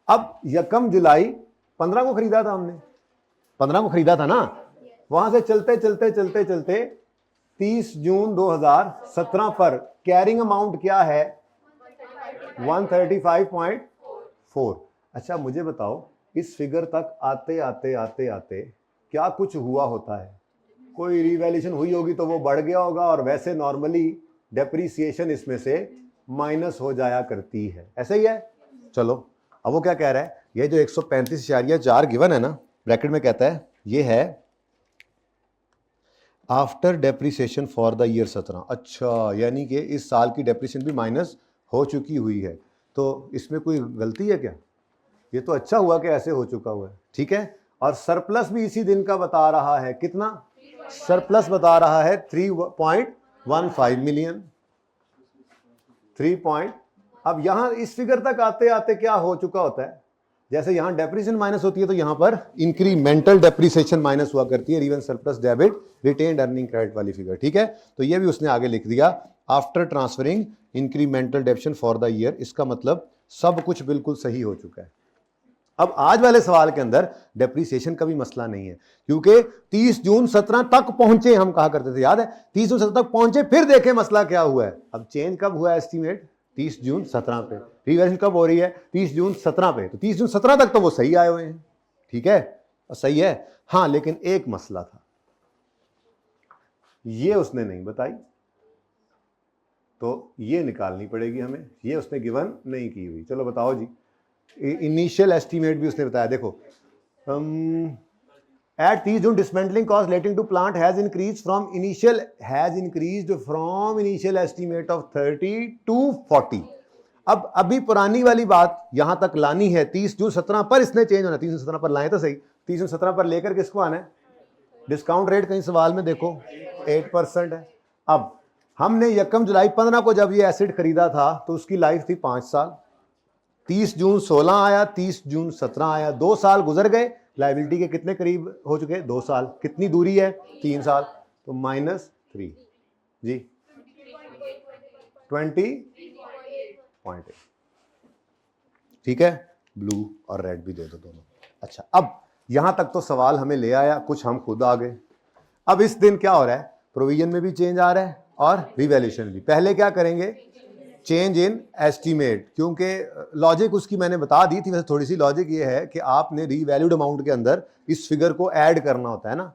अब यकम जुलाई 15 को खरीदा था हमने, 15 को खरीदा था ना, वहां से चलते चलते चलते चलते 30 जून 2017 पर कैरिंग अमाउंट क्या है, 135.4। अच्छा मुझे बताओ, इस फिगर तक आते आते आते आते क्या कुछ हुआ होता है? कोई रिवैल्यूएशन हुई होगी तो वो बढ़ गया होगा, और वैसे नॉर्मली डेप्रीसिएशन इसमें से माइनस हो जाया करती है, ऐसा ही है। चलो, अब वो क्या कह रहा है, ये जो 135,4 गिवन है ना, ब्रैकेट में कहता है ये है after depreciation for the year 17। अच्छा, यानी कि इस साल की डेप्रीसिएशन भी माइनस हो चुकी हुई है, तो इसमें कोई गलती है क्या? ये तो अच्छा हुआ कि ऐसे हो चुका हुआ है। ठीक है, और सरप्लस भी इसी दिन का बता रहा है, कितना सरप्लस बता रहा है, 3.15 मिलियन। 3 अब यहां इस फिगर तक आते आते क्या हो चुका होता है, जैसे यहां डेप्रीसिएशन माइनस होती है तो यहां पर इंक्रीमेंटल डेप्रीसिएशन माइनस हुआ करती है, revaluation surplus debit retained earning credit वाली फिगर। ठीक है, तो ये भी उसने आगे लिख दिया, after transferring incremental depreciation for the year. इसका मतलब सब कुछ बिल्कुल सही हो चुका है। अब आज वाले सवाल के अंदर डेप्रीसिएशन का भी मसला नहीं है, क्योंकि 30 जून 17 तक पहुंचे, हम कहा करते थे, याद है, 30 जून 17 तक पहुंचे, फिर देखें मसला क्या हुआ है। अब चेंज कब हुआ है एस्टीमेट? 30 जून 17 पे। रिवैल्यूएशन कब हो रही है? 30 जून 17 पे। तो 30 जून 17 तक तो वो सही आए हुए हैं। ठीक है, सही है। हाँ, लेकिन एक मसला था, ये उसने नहीं बताई, तो ये निकालनी पड़ेगी हमें, ये उसने गिवन नहीं की हुई। चलो बताओ जी, इनिशियल एस्टीमेट भी उसने बताया। देखो, at 30 June dismantling cost relating to plant has increased from initial estimate of 30 to 40। अब अभी पुरानी वाली बात यहां तक लानी है, 30 जून 17 पर इसने चेंज होना, 30 जून 17 पर लाए तो सही, 30 जून 17 पर लेकर किसको आना है? डिस्काउंट रेट कहीं सवाल में देखो 8% है। अब हमने यकम जुलाई 15 को जब ये एसिड खरीदा था तो उसकी लाइफ थी 5 साल। 30 जून 16 आया, 30 जून 17 आया, 2 साल गुजर गए, लाइबिलिटी के कितने करीब हो चुके? 2 साल। कितनी दूरी है? 3 साल, तो -3 जी, 20.8। ठीक है, ब्लू और रेड भी दे दो दोनों। अच्छा, अब यहां तक तो सवाल हमें ले आया, कुछ हम खुद आ गए। अब इस दिन क्या हो रहा है? प्रोविजन में भी चेंज आ रहा है, और रिवैल्यूएशन भी। पहले क्या करेंगे, चेंज इन एस्टीमेट, क्योंकि लॉजिक उसकी मैंने बता दी थी। वैसे थोड़ी सी लॉजिक ये है कि आपने रीवैल्यूड अमाउंट के अंदर इस फिगर को ऐड करना होता है ना,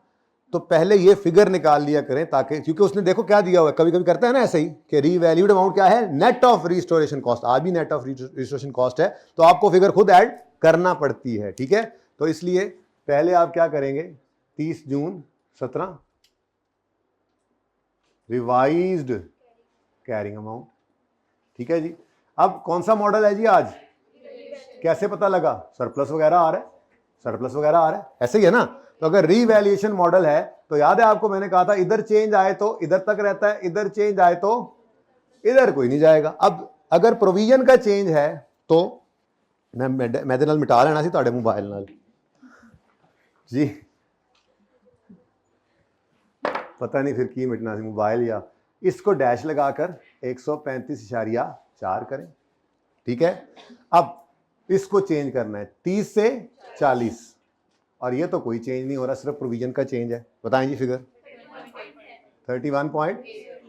तो पहले ये फिगर निकाल लिया करें, ताकि, क्योंकि उसने देखो क्या दिया हुआ है, कभी कभी करता है ना ऐसे ही कि रीवैल्यूड अमाउंट क्या है, नेट ऑफ रिस्टोरेशन कॉस्ट। आज भी नेट ऑफ रिस्टोरेशन कॉस्ट है, तो आपको फिगर खुद ऐड करना पड़ती है, ठीक है। तो इसलिए पहले आप क्या करेंगे, 30 जून 17 रिवाइज्ड कैरिंग अमाउंट, ठीक है जी। अब कौन सा मॉडल है जी आज, कैसे पता लगा, सरप्लस वगैरह आ रहा है, सरप्लस वगैरह आ रहा है, ऐसे ही है ना। तो अगर रीवैल्यूएशन मॉडल है तो याद है आपको मैंने कहा था इधर चेंज आए तो इधर तक रहता है, इधर चेंज आए तो इधर कोई नहीं जाएगा। अब अगर प्रोविजन का चेंज है तो मैं नाल मिटा लेना सी तुहाडे मोबाइल नाल जी, पता नहीं फिर की मिटना सी मोबाइल, या इसको डैश लगाकर 135.4 करें, ठीक है। अब इसको चेंज करना है 30 से 40, और ये तो कोई चेंज नहीं हो रहा, सिर्फ प्रोविजन का चेंज है। बताएं जी फिगर, 31 पॉइंट,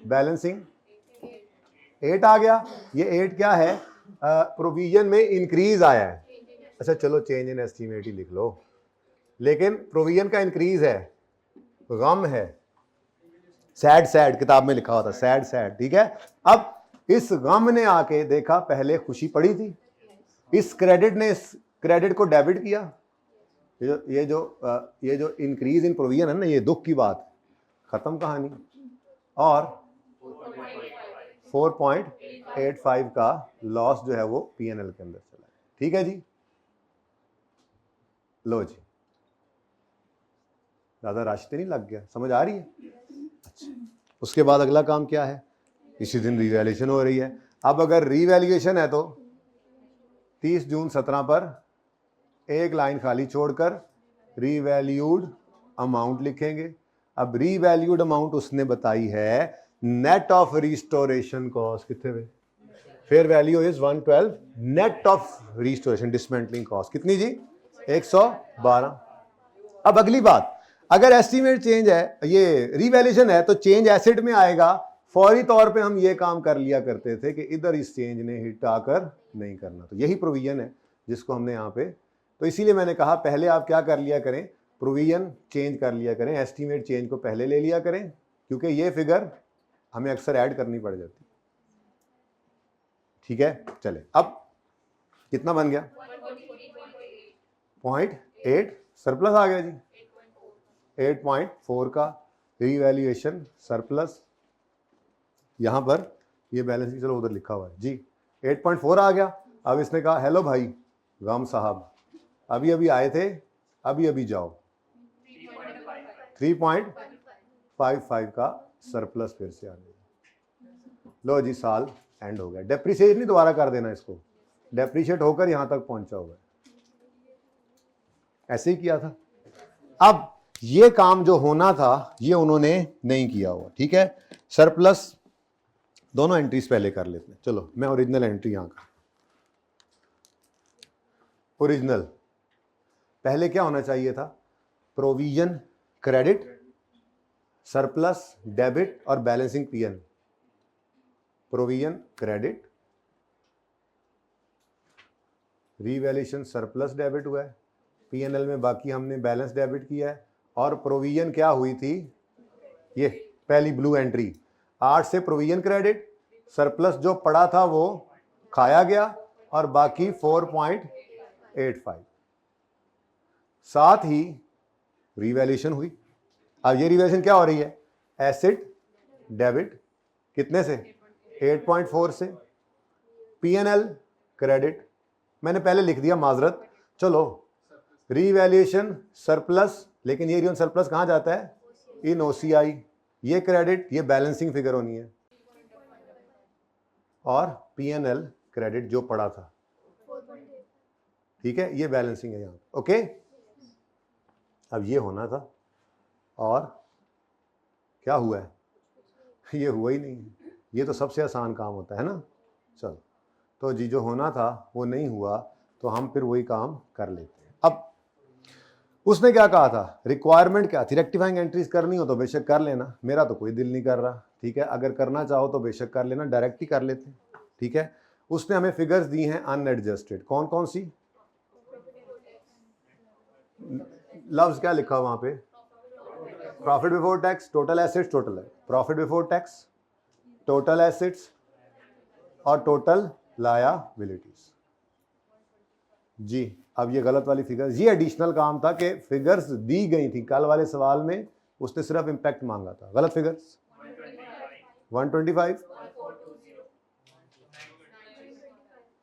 बैलेंसिंग 8 आ गया। ये 8 क्या है, प्रोविजन में इंक्रीज आया है। अच्छा चलो चेंज इन एस्टीमेट ही लिख लो, लेकिन प्रोविजन का इंक्रीज है, गम है, सैड सैड किताब में लिखा हुआ था, सैड सैड, ठीक है। अब इस गम ने आके देखा, पहले खुशी पड़ी थी, इस क्रेडिट ने इस क्रेडिट को डेबिट किया। ये जो इंक्रीज इन प्रोविजन है ना, ये दुख की बात, खत्म कहानी। और 4.85 का लॉस जो है वो पीएनएल के अंदर चला है, ठीक है जी। लो जी, ज्यादा राशि नहीं लग गया, समझ आ रही है। अच्छा, उसके बाद अगला काम क्या है, इसी दिन रीवैल्यूएशन हो रही है। अब अगर रीवैल्यूएशन है तो 30 जून 17 पर एक लाइन खाली छोड़कर रीवैल्यूड अमाउंट लिखेंगे। अब रीवैल्यूड अमाउंट उसने बताई है नेट ऑफ रिस्टोरेशन कॉस्ट, कितने में, fair value is 112, net of restoration dismantling cost कितनी जी, 112। अब अगली बात, अगर एस्टीमेट चेंज है, ये रीवैल्यूएशन है, तो चेंज एसेट में आएगा। फौरी तौर पे हम ये काम कर लिया करते थे कि इधर इस चेंज ने हिट आकर नहीं करना, तो यही प्रोविजन है जिसको हमने यहाँ पे, तो इसीलिए मैंने कहा पहले आप क्या कर लिया करें, प्रोविजन चेंज कर लिया करें, एस्टीमेट चेंज को पहले ले लिया करें, क्योंकि ये फिगर हमें अक्सर ऐड करनी पड़ जाती, ठीक है। चले, अब कितना बन गया, 0.8 सरप्लस आ गया जी, 8.4 का रीवैल्यूएशन सरप्लस, यहां पर ये बैलेंस चलो उधर लिखा हुआ है जी, 8.4 आ गया। अब इसने कहा हेलो भाई गाम साहब, अभी अभी आए थे, अभी अभी जाओ, 3.55 का सरप्लस फिर से आ गया। लो जी, साल एंड हो गया। डेप्रीशिएट नहीं दोबारा कर देना इसको, डेप्रीशिएट होकर यहां तक पहुंचा हुआ है, ऐसे ही किया था। अब ये काम जो होना था ये उन्होंने नहीं किया हुआ, ठीक है। सरप्लस दोनों एंट्रीज पहले कर लेते हैं, चलो मैं ओरिजिनल एंट्री यहां का, ओरिजिनल पहले क्या होना चाहिए था, प्रोविजन क्रेडिट, सरप्लस डेबिट और balancing PN. Provision credit, revaluation surplus debit हुआ है, पीएनएल में बाकी हमने बैलेंस डेबिट किया है, और प्रोविजन क्या हुई थी, ये पहली ब्लू एंट्री 8 से प्रोविजन क्रेडिट, सरप्लस जो पड़ा था वो खाया गया, और बाकी 4.85, साथ ही रीवैल्यूएशन हुई। अब ये रीवैल्यूएशन क्या हो रही है, एसेट डेबिट कितने से, 8.4 से, पीएनएल क्रेडिट मैंने पहले लिख दिया, माजरत, चलो रीवैल्यूएशन सरप्लस, लेकिन ये रियल सरप्लस कहाँ जाता है, इन ओसीआई, ये क्रेडिट, ये बैलेंसिंग फिगर होनी है, और पीएनएल क्रेडिट जो पड़ा था, ठीक है, ये बैलेंसिंग है यहाँ, ओके। अब ये होना था, और क्या हुआ है, ये हुआ ही नहीं, ये तो सबसे आसान काम होता है ना। चलो, तो जी जो होना था वो नहीं हुआ, तो हम फिर वही काम कर लेते हैं। अब उसने क्या कहा था, रिक्वायरमेंट क्या थी, रेक्टिफाइंग एंट्रीज करनी हो तो बेशक कर लेना, मेरा तो कोई दिल नहीं कर रहा, ठीक है, अगर करना चाहो तो बेशक कर लेना, डायरेक्ट ही कर लेते हैं, ठीक है। उसने हमें फिगर्स दी हैं अनएडजस्टेड, कौन कौन सी, लफ्ज क्या लिखा वहां पे, profit before tax, total assets, total है, profit before tax, total assets और टोटल लायबिलिटीज। जी अब ये गलत वाली फिगर्स, ये एडिशनल काम था कि फिगर्स दी गई थी, कल वाले सवाल में उसने सिर्फ इंपैक्ट मांगा था, गलत फिगर्स 125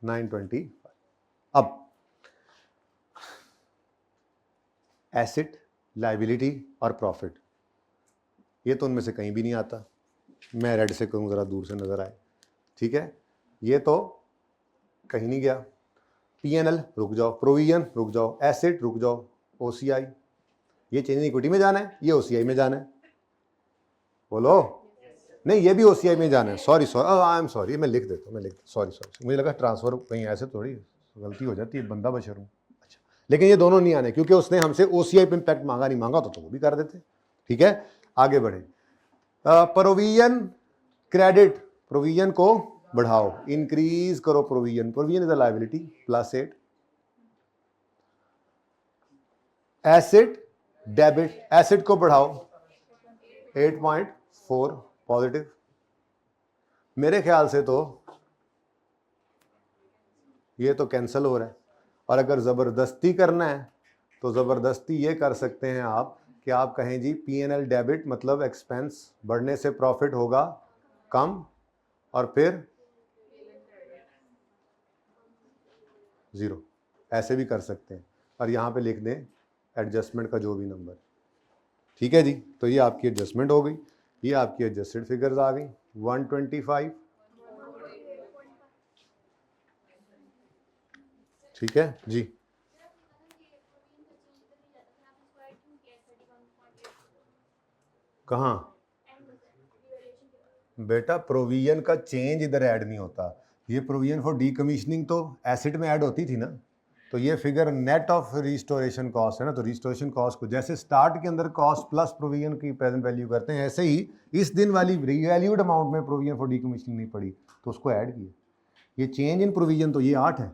925। अब एसेट, लायबिलिटी और प्रॉफिट, ये तो उनमें से कहीं भी नहीं आता, मैं रेड से कहूँ ज़रा दूर से नज़र आए, ठीक है, ये तो कहीं नहीं गया। P&L रुक जाओ, प्रोविजन रुक जाओ, एसेट रुक जाओ, OCI, ये चेंज इन इक्विटी में जाना है, ये OCI में जाना है, बोलो नहीं ये भी OCI में जाना है, सॉरी आई एम सॉरी, मैं लिख देता हूँ, मैं लिख सॉरी, मुझे लगा ट्रांसफर कहीं ऐसे थोड़ी गलती हो जाती है, बंदा बशर हूँ, अच्छा, लेकिन ये दोनों नहीं आने क्योंकि उसने हमसे OCI पे इम्पैक्ट मांगा, नहीं मांगा तो वो भी कर देते, ठीक है। आगे बढ़े, प्रोविजन क्रेडिट, प्रोविजन को बढ़ाओ, इंक्रीज करो provision, provision is a liability +8, asset debit, asset को बढ़ाओ 8.4 पॉजिटिव, मेरे ख्याल से तो ये तो कैंसिल हो रहा है, और अगर ज़बरदस्ती करना है तो ज़बरदस्ती ये कर सकते हैं आप कि आप कहें जी P&L डेबिट मतलब एक्सपेंस बढ़ने से प्रॉफिट होगा कम और फिर 0, ऐसे भी कर सकते हैं, और यहाँ पे लिख दें एडजस्टमेंट का जो भी नंबर, ठीक है जी। तो ये आपकी एडजस्टमेंट हो गई, ये आपकी एडजस्टेड फिगर्स आ गई 125, ठीक है जी। कहाँ बेटा, प्रोविजन का चेंज इधर ऐड नहीं होता, ये प्रोविजन फॉर डीकमीशनिंग तो एसेट में ऐड होती थी ना, तो ये figure net of restoration cost है ना, तो रिस्टोरेशन कॉस्ट को जैसे स्टार्ट के अंदर कॉस्ट प्लस प्रोविजन की प्रेजेंट वैल्यू करते हैं, ऐसे ही इस दिन वाली रीवैल्यूड अमाउंट में प्रोविजन फॉर डीकमीशनिंग नहीं पड़ी तो उसको ऐड किया। ये चेंज इन प्रोविजन तो ये 8 है,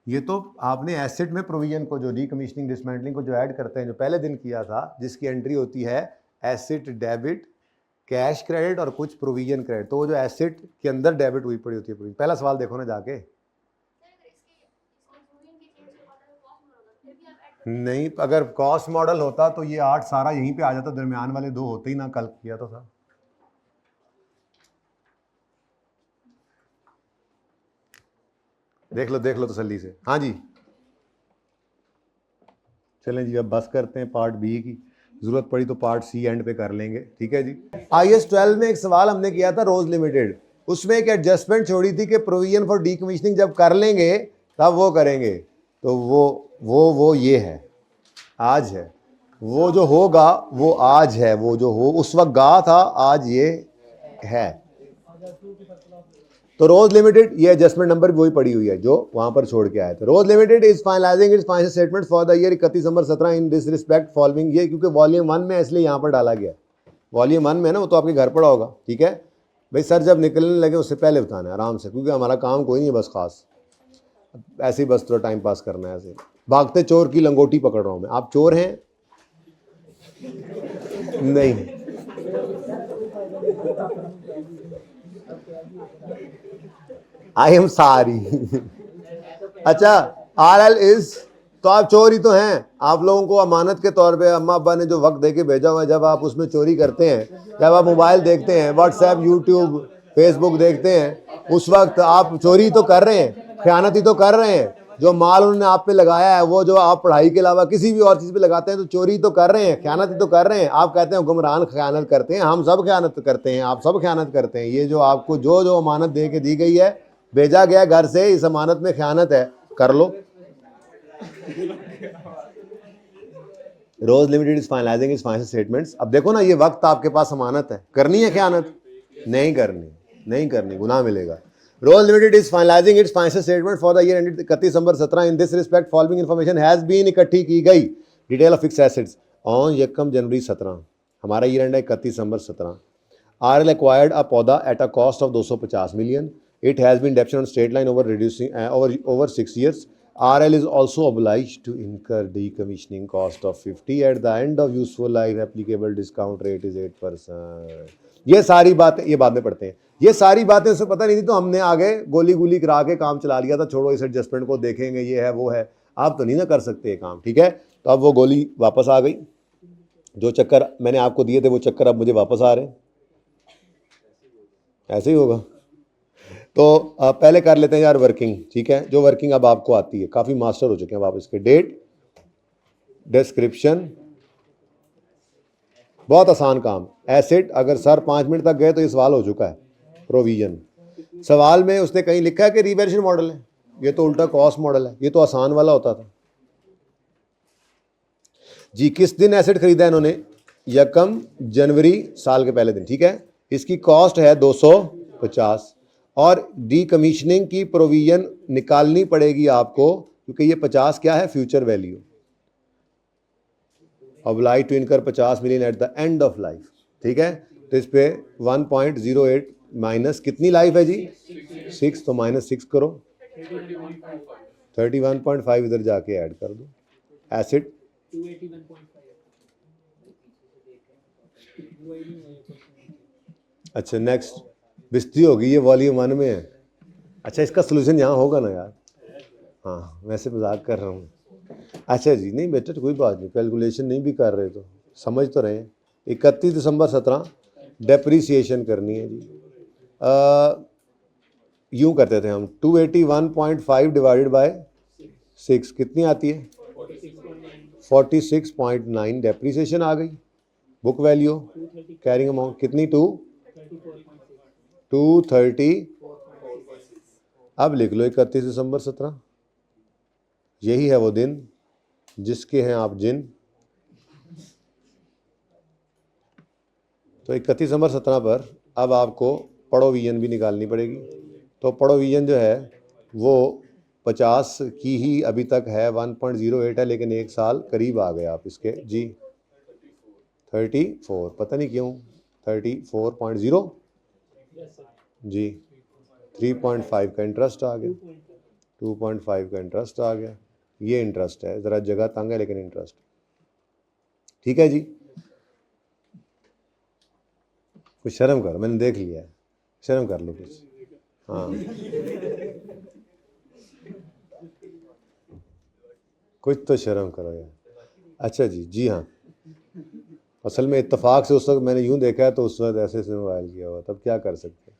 ये तो आपने एसेट में प्रोविजन को जो डीकमीशनिंग डिसमेंटलिंग को जो ऐड करते हैं, जो पहले दिन किया था, जिसकी एंट्री होती है एसेट डेबिट, कैश क्रेडिट और कुछ प्रोविजन क्रेडिट, तो वो जो एसेट के अंदर डेबिट हुई पड़ी होती है प्रोविजन। पहला सवाल देखो ना जाके, नहीं अगर कॉस्ट मॉडल होता तो ये 8 सारा यहीं पे आ जाता, दरमियान वाले 2 होते ही ना, कल किया तो था। देख लो तसल्ली से, हाँ जी चलें जी, अब बस करते हैं पार्ट बी की, जरूरत पड़ी तो पार्ट सी एंड पे कर लेंगे, ठीक है जी। IAS 12 में एक सवाल हमने किया था रोज लिमिटेड, उसमें एक एडजस्टमेंट छोड़ी थी कि प्रोविजन फॉर डीकमीशनिंग जब कर लेंगे तब वो करेंगे, तो वो ये है, आज है, वो जो होगा वो आज है, वो जो हो उस वक्त गा था आज ये है। तो रोज लिमिटेड ये एडजस्टमेंट नंबर भी वही पड़ी हुई है जो वहां पर छोड़ के आए थे। Rose limited is finalising its financial statement for the year 31 December 17 in this respect following, ये क्योंकि वॉल्यूम 1 में इसलिए यहाँ पर डाला गया, वॉल्यूम 1 में ना, वो तो आपके घर पड़ा होगा, ठीक है भाई, सर जब निकलने लगे उससे पहले बताना है आराम से, क्योंकि हमारा काम कोई नहीं है बस खास, ऐसे ही बस थोड़ा टाइम पास करना है, ऐसे भागते चोर की लंगोटी पकड़ रहा हूं मैं, आप चोर हैं नहीं, आई एम सॉरी अच्छा RL इज, तो आप चोर ही तो हैं, आप लोगों को अमानत के तौर पे अम्मा अब्बा ने जो वक्त दे के भेजा हुआ है, जब आप उसमें चोरी करते हैं, जब आप मोबाइल देखते हैं, व्हाट्सएप यूट्यूब फेसबुक देखते हैं, उस वक्त आप चोरी तो कर रहे हैं, ख़यानत ही तो कर रहे हैं, जो माल उन्होंने आप पे लगाया है वो जो आप पढ़ाई के अलावा किसी भी और चीज़ पे लगाते हैं तो चोरी तो कर रहे हैं, ख़यानत ही तो कर रहे हैं। आप कहते हैं हुक्मरान ख़यानत करते हैं, हम सब ख़यानत करते हैं, आप सब ख़यानत करते हैं, ये जो आपको जो अमानत दे के दी गई है, भेजा गया घर से, इस अमानत में ख़यानत है, कर लो। Rose limited is finalising its financial statements, अब देखो ना ये वक्त आपके पास अमानत है, करनी है ख़यानत, नहीं करनी, गुनाह मिलेगा। Rose limited is finalising its financial statement for the year ended 31 December 17 in this respect following information has been इकट्ठी की गई, detail of fixed assets on 1 January 17, हमारा ईयर एंड है 31 दिसंबर 17। RL एक्वायर्ड अ पौधा at a cost of 250 million. It has been debt on straight line over 6 years. RL is also obliged to incur decommissioning cost of 50 at the end of useful life. Applicable discount rate is 8%. ये सारी बातें, ये बाद में पढ़ते हैं, ये सारी बातें उसे पता नहीं थी तो हमने आगे गोली गोली करा के काम चला लिया था, छोड़ो इस एडजस्टमेंट को देखेंगे, ये है वो है। आप तो नहीं ना कर सकते ये काम, ठीक है। तो अब वो गोली वापस आ गई, जो चक्कर मैंने आपको दिए थे वो चक्कर अब मुझे वापस आ रहे हैं, ऐसे ही होगा। तो पहले कर लेते हैं यार वर्किंग, ठीक है, जो वर्किंग अब आपको आती है, काफ़ी मास्टर हो चुके हैं आप इसके। डेट, डिस्क्रिप्शन, बहुत आसान काम। एसेट, अगर सर 5 मिनट तक गए तो ये सवाल हो चुका है। प्रोविजन, सवाल में उसने कहीं लिखा है कि रिवैल्यूएशन मॉडल है, ये तो उल्टा कॉस्ट मॉडल है, ये तो आसान वाला होता था जी। किस दिन एसेट खरीदा इन्होंने? 1 जनवरी साल के पहले दिन, ठीक है। इसकी कॉस्ट है 250 और डीकमीशनिंग की प्रोविजन निकालनी पड़ेगी आपको, क्योंकि ये 50 क्या है? Future value. Oblige to incur 50 million at the end of life, ठीक है। तो इस पे 1.08 माइनस कितनी लाइफ है जी? 6, तो -6 करो, 31.5 इधर जाके ऐड कर दो। एसिड 281.5। अच्छा नेक्स्ट, बिस्ती होगी, ये वॉल्यूम 1 में है। अच्छा इसका सोल्यूशन यहाँ होगा ना यार? हाँ वैसे मजाक कर रहा हूँ। अच्छा जी, नहीं बेटा कोई बात नहीं, कैलकुलेशन नहीं भी कर रहे तो समझ तो रहे हैं। 31 दिसंबर 17 डेप्रीसिएशन करनी है जी। यूँ करते थे हम, 281.5 डिवाइडेड बाय 6 कितनी आती है? 46.9 डेप्रीसिएशन आ गई। बुक वैल्यू कैरिंग अमाउंट कितनी? 230। अब लिख लो 31 दिसंबर 17, यही है वो दिन जिसके हैं आप जिन। तो 31 दिसंबर 17 पर अब आपको प्रोविजन भी निकालनी पड़ेगी। तो प्रोविजन जो है वो 50 की ही अभी तक है, 1.08 है, लेकिन 1 साल करीब आ गए आप इसके जी। 34, पता नहीं क्यों 34.0 जी। 3.5 का इंटरेस्ट आ गया, 2.5 का इंटरेस्ट आ गया। ये इंटरेस्ट है, ज़रा जगह तंग है लेकिन इंटरेस्ट, ठीक है जी। कुछ शर्म करो, मैंने देख लिया है, शर्म कर लो कुछ। हाँ कुछ तो शर्म करो यार। अच्छा जी, जी हाँ, असल में इत्तेफाक से उस वक्त मैंने यूँ देखा है तो उस वक्त ऐसे से मोबाइल किया हुआ, तब क्या कर सकते हैं।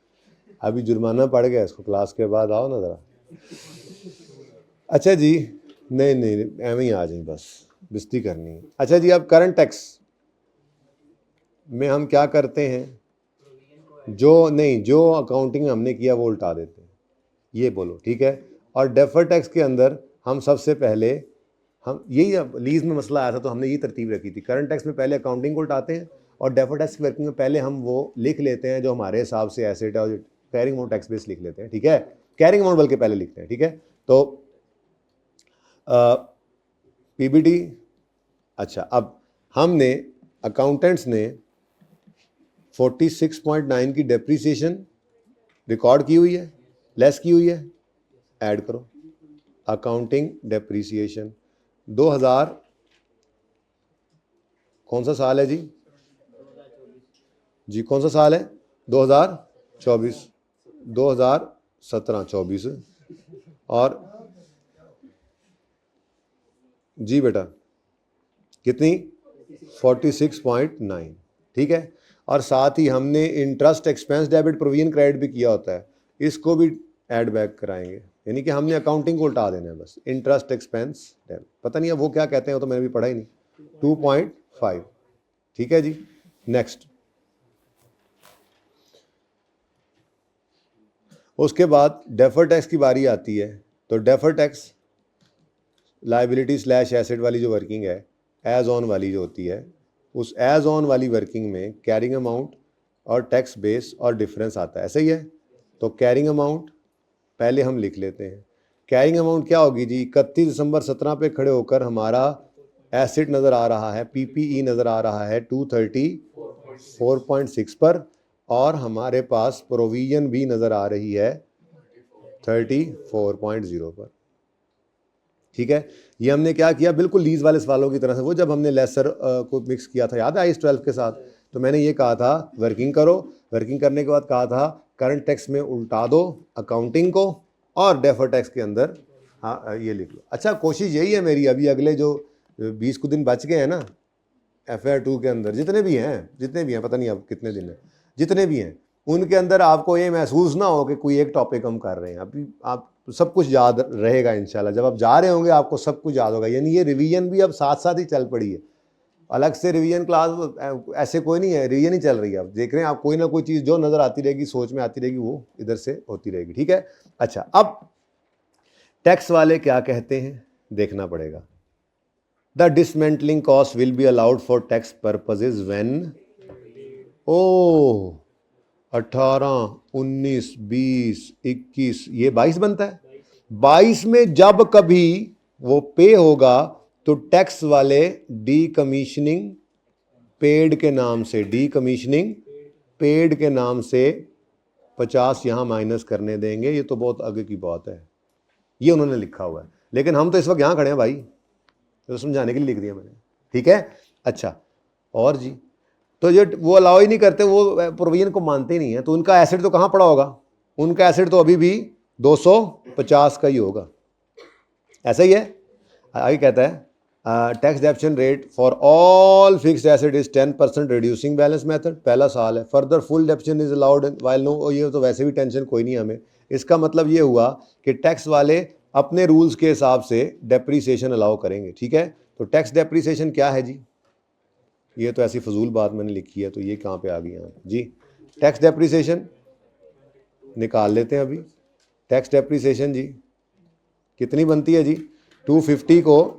अभी जुर्माना पड़ गया इसको, क्लास के बाद आओ ना ज़रा। अच्छा जी, नहीं नहीं एवं ही आ जाए, बस बिस्ती करनी है। अच्छा जी, अब करंट टैक्स में हम क्या करते हैं? जो अकाउंटिंग हमने किया वो उल्टा देते हैं, ये बोलो, ठीक है। और डेफर टैक्स के अंदर हम सबसे पहले, हम यही लीज में मसला आया था तो हमने ये तरतीब रखी थी, करंट टैक्स में पहले अकाउंटिंग को उल्टाते हैं और डेफर टैक्स की वर्किंग में पहले हम वो लिख लेते हैं जो हमारे हिसाब से एसेट है, और कैरिंग अमाउंट टैक्स बेस लिख लेते हैं, ठीक है। कैरिंग अमाउंट बल्कि पहले लिखते हैं, ठीक है। तो पीबीटी, अच्छा अब हमने अकाउंटेंट्स ने 46.9 की डेप्रीसिएशन रिकॉर्ड की हुई है, लेस की हुई है, ऐड करो। अकाउंटिंग डेप्रीसिएशन 2000 कौन सा साल है जी? जी कौन सा साल है? 2024, 2017-24 और जी बेटा कितनी? 46.9, ठीक है। और साथ ही हमने interest expense debit provision credit भी किया होता है, इसको भी ऐड बैक कराएंगे, यानी कि हमने अकाउंटिंग को उल्टा देना है बस। इंटरेस्ट एक्सपेंस डेबिट, पता नहीं है वो क्या कहते हैं, वो तो मैंने भी पढ़ा ही नहीं। 2.5, ठीक है जी। नेक्स्ट, उसके बाद डेफर टैक्स की बारी आती है। तो defer tax liability slash asset वाली जो वर्किंग है, एज ऑन वाली जो होती है, उस एज ऑन वाली वर्किंग में कैरिंग अमाउंट और टैक्स बेस और डिफरेंस आता है, ऐसे ही है। तो कैरिंग अमाउंट पहले हम लिख लेते हैं। कैरिंग अमाउंट क्या होगी जी? 31 दिसंबर 17 पे खड़े होकर हमारा एसिड नज़र आ रहा है, पीपीई नज़र आ रहा है 234.6 पर, और हमारे पास प्रोविजन भी नज़र आ रही है 34.0 पर। ठीक है, ये हमने क्या किया, बिल्कुल लीज वाले सवालों की तरह से, वो जब हमने लेसर को मिक्स किया था, याद है IAS 12 के साथ, तो मैंने ये कहा था वर्किंग करो, वर्किंग करने के बाद कहा था करंट टैक्स में उल्टा दो अकाउंटिंग को, और डेफर टैक्स के अंदर हाँ ये लिख लो। अच्छा, कोशिश यही है मेरी, अभी अगले जो 20 कुछ दिन बच गए हैं ना FR 2 के अंदर, जितने भी हैं पता नहीं अब कितने दिन है, जितने भी हैं उनके अंदर आपको ये महसूस ना हो कि कोई एक टॉपिक हम कर रहे हैं। अभी आप सब कुछ याद रहेगा इंशाल्लाह, जब आप जा रहे होंगे आपको सब कुछ याद होगा। यानी ये रिवीजन भी अब साथ साथ ही चल पड़ी है, अलग से रिवीजन क्लास ऐसे कोई नहीं है, रिवीजन ही चल रही है। आप देख रहे हैं, आप कोई ना कोई चीज़ जो नज़र आती रहेगी, सोच में आती रहेगी, वो इधर से होती रहेगी। ठीक है, अच्छा, अब टैक्स वाले क्या कहते हैं देखना पड़ेगा। The dismantling cost will be allowed for tax purposes when, ओ 18, 19, 20, 21, ये 22 बनता है। 22 में जब कभी वो पे होगा तो टैक्स वाले डीकमीशनिंग पेड के नाम से, डीकमीशनिंग पेड के नाम से 50 यहां माइनस करने देंगे। ये तो बहुत आगे की बात है, ये उन्होंने लिखा हुआ है, लेकिन हम तो इस वक्त यहां खड़े हैं भाई, तो समझाने के लिए लिख दिया मैंने। ठीक है, अच्छा, और जी, तो ये वो अलाउ ही नहीं करते, वो प्रोविजन को मानते ही नहीं है, तो उनका एसिड तो कहाँ पड़ा होगा, उनका एसिड तो अभी भी 250 का ही होगा, ऐसा ही है। आगे कहता है tax depreciation rate for all fixed asset is 10% reducing balance method, पहला साल है। Further full depreciation is allowed while no, ये तो वैसे भी टेंशन कोई नहीं हमें। इसका मतलब ये हुआ कि टैक्स वाले अपने रूल्स के हिसाब से डेप्रीसिएशन अलाउ करेंगे। ठीक है, तो टैक्स डेप्रीसिएशन क्या है जी, ये तो ऐसी फजूल बात मैंने लिखी है, तो ये कहाँ पे आ गई यहाँ जी। टैक्स डेप्रीसिएशन निकाल लेते हैं अभी। टैक्स डेप्रीसिएशन जी कितनी बनती है जी, 250 को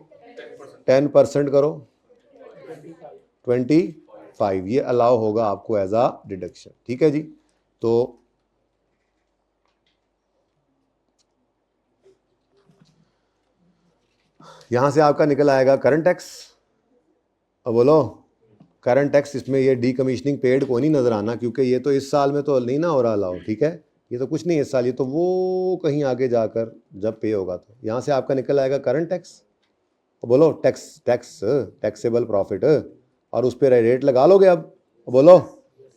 10% करो 25, ये अलाउ होगा आपको एज आ डिडक्शन। ठीक है जी, तो यहां से आपका निकल आएगा करंट टैक्स। अब बोलो करंट टैक्स, इसमें ये डीकमीशनिंग पेड को नहीं नजर आना, क्योंकि ये तो इस साल में तो नहीं ना हो रहा अलाउ। ठीक है, ये तो कुछ नहीं इस साल, ये तो वो कहीं आगे जाकर जब पे होगा, तो यहां से आपका निकल आएगा करंट टैक्स। बोलो टैक्सेबल प्रॉफिट, और उस पर रेट लगा लोगे। अब बोलो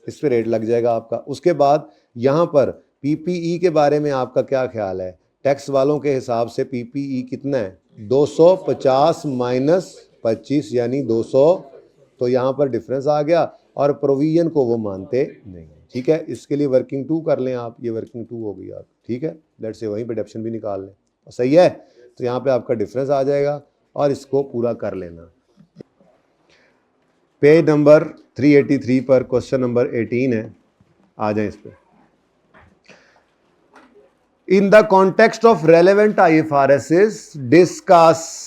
इस पर रेट लग जाएगा आपका। उसके बाद यहाँ पर पीपीई के बारे में आपका क्या ख्याल है, टैक्स वालों के हिसाब से पीपीई कितना है, 250 माइनस 25 यानी 200, तो यहाँ पर डिफरेंस आ गया, और प्रोविजन को वो मानते नहीं। ठीक है, इसके लिए वर्किंग 2 कर लें आप, ये वर्किंग 2 हो गई आप। ठीक है, लेट्स से वहीं पे डिडक्शन भी निकाल लें, सही है, तो यहाँ पे आपका डिफरेंस आ जाएगा, और इसको पूरा कर लेना। पेज नंबर 383 पर क्वेश्चन नंबर 18 है, आ जाए इस पे। In the context of relevant IFRS discuss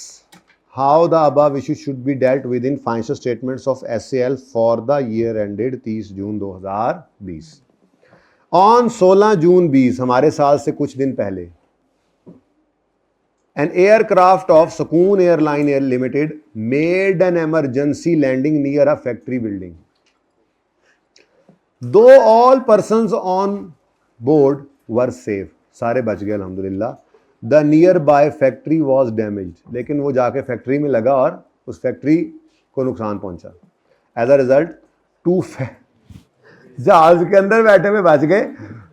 how the above issue should be dealt with in financial statements of SAL for the year ended 30 June 2020। On 16 जून 20, हमारे साल से कुछ दिन पहले, an aircraft of Sukoon Airline Air Limited made an emergency landing near a factory building. Though all persons on board were safe, सारे बच गए अल्हम्दुलिल्लाह, the nearby factory was damaged, लेकिन वो जाके फैक्ट्री में लगा और उस फैक्ट्री को नुकसान पहुंचा। As a result, जहाज के अंदर बैठे हुए बच गए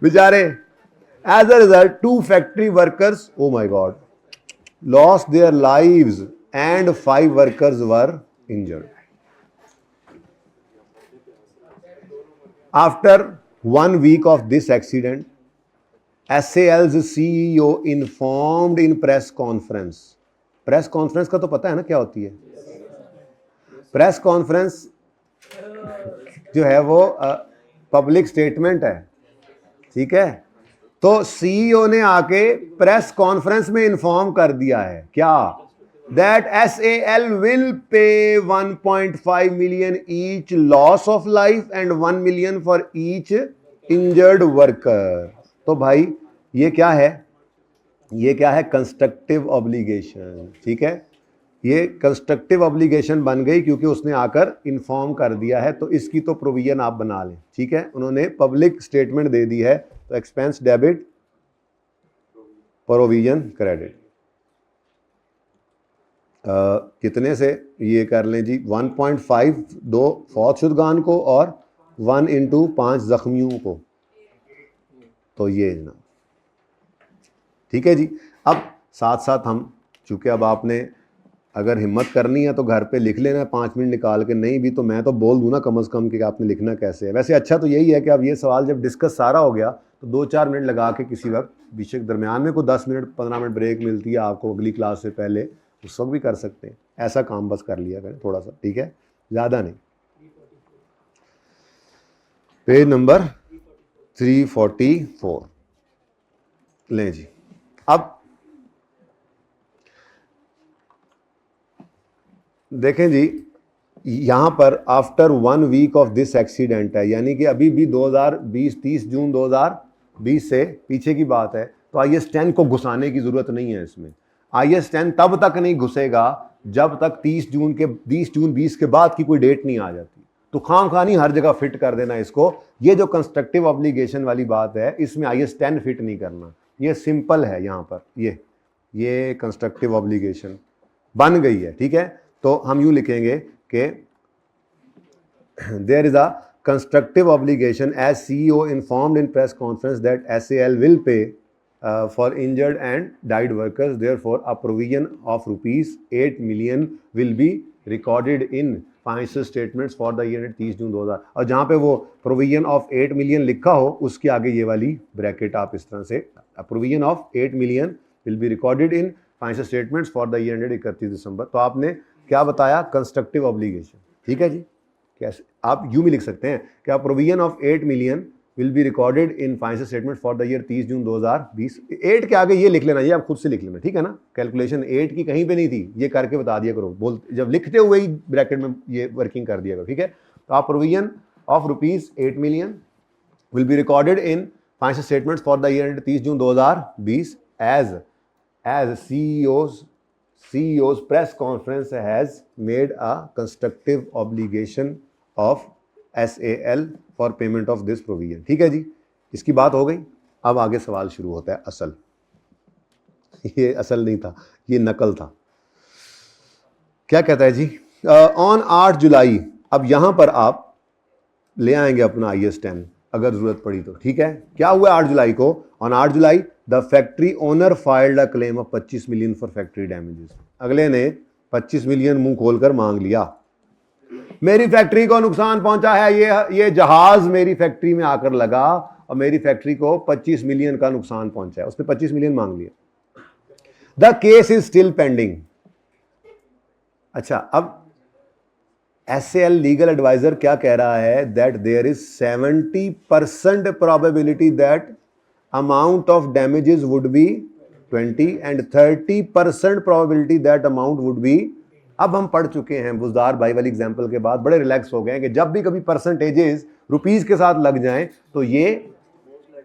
बेचारे। As a result, 2 factory workers, oh my God, lost their lives and 5 workers were injured. After 1 week of this accident, SAL's CEO informed in press conference. Press conference का तो पता है ना क्या होती है, प्रेस कॉन्फ्रेंस जो है वो पब्लिक स्टेटमेंट है। ठीक है, तो CEO ने आके प्रेस कॉन्फ्रेंस में इन्फॉर्म कर दिया है क्या, दैट SAL विल पे 1.5 million each loss of life and 1 million for each injured worker. तो भाई ये क्या है, ये क्या है, कंस्ट्रक्टिव ऑब्लिगेशन। ठीक है, ये कंस्ट्रक्टिव ऑब्लिगेशन बन गई क्योंकि उसने आकर इन्फॉर्म कर दिया है, तो इसकी तो प्रोविजन आप बना लें, ठीक है। उन्होंने पब्लिक स्टेटमेंट दे दी है, तो एक्सपेंस डेबिट, प्रोविजन क्रेडिट। कितने से ये कर लें जी, 1.5 2 फौत शुदगान को और 1 × 5 जख्मियों को, तो ये ना, ठीक है जी। अब साथ साथ हम, चूँकि अब आपने अगर हिम्मत करनी है तो घर पे लिख लेना 5 मिनट निकाल के, नहीं भी तो मैं तो बोल दूँ ना कम से कम कि आपने लिखना कैसे है। वैसे अच्छा तो यही है कि अब ये सवाल जब डिस्कस सारा हो गया तो 2-4 मिनट लगा के किसी वक्त बीच के दरमियान में कोई 10 मिनट 15 मिनट ब्रेक मिलती है आपको अगली क्लास से पहले, उस वक्त भी कर सकते हैं। ऐसा काम बस कर लिया करें थोड़ा सा, ठीक है, ज़्यादा नहीं। पेज नंबर 344 लें जी। अब देखें जी, यहाँ पर after 1 week of this accident है, यानी कि अभी भी 2020 30 जून 2020 से पीछे की बात है, तो IS 10 को घुसाने की ज़रूरत नहीं है इसमें। IS 10 तब तक नहीं घुसेगा जब तक 30 जून 20 के बाद की कोई डेट नहीं आ जाती। तो खाम नहीं हर जगह फिट कर देना इसको। ये जो कंस्ट्रक्टिव ऑब्लिगेशन वाली बात है इसमें IS 10 फिट नहीं करना, ये सिंपल है। यहाँ पर ये कंस्ट्रक्टिव ऑब्लिगेशन बन गई है, ठीक है। तो हम यूँ लिखेंगे कि there is a constructive obligation as CEO informed in press conference that SAL will pay for injured and died workers, therefore a provision of rupees 8 million will be recorded in financial statements for the year 30 जून 2000। और जहाँ पे वो provision of 8 million लिखा हो उसके आगे ये वाली ब्रैकेट आप इस तरह से, a provision of 8 million will be recorded in financial statements for the year 31 दिसंबर। तो आपने क्या बताया, कंस्ट्रक्टिव ऑब्लिगेशन, ठीक है जी। कैसे आप यूँ भी लिख सकते हैं कि a provision of 8 million will be recorded in financial statement for the year 30 जून 2020। 8 के आगे ये लिख लेना, ये आप खुद से लिख लेना, ठीक है ना। कैलकुलेशन 8 की कहीं पे नहीं थी, ये करके बता दिया करो, बोल जब लिखते हुए ही ब्रैकेट में ये वर्किंग कर दिया करो, ठीक है। तो आप provision of rupees 8 million will be recorded in financial statements for the year 30 June 2020 as CEO's press conference has made a constructive obligation of SAL for payment of this provision, ठीक है जी। इसकी बात हो गई। अब आगे सवाल शुरू होता है असल। ये असल नहीं था, ये नकल था। क्या कहता है जी, ऑन 8 जुलाई, अब यहां पर आप ले आएंगे अपना IS 10 अगर जरूरत पड़ी तो, ठीक है। क्या हुआ 8 जुलाई को, on 8 July the factory owner filed a claim of 25 million for factory damages. अगले ने 25 मिलियन मुंह खोलकर मांग लिया, मेरी फैक्ट्री को नुकसान पहुंचा है, ये जहाज मेरी फैक्ट्री में आकर लगा और मेरी फैक्ट्री को 25 मिलियन का नुकसान पहुंचा है, उसने 25 मिलियन मांग लिया। The case is still pending. अच्छा, अब SAL लीगल एडवाइजर क्या कह रहा है, that there is 70% probability that amount of damages would be 20 and 30% probability that amount would be. अब हम पढ़ चुके हैं बुजदार भाई वाली एग्जाम्पल के बाद, बड़े रिलैक्स हो गए हैं कि जब भी कभी परसेंटेजेस रुपीस के साथ लग जाएं तो ये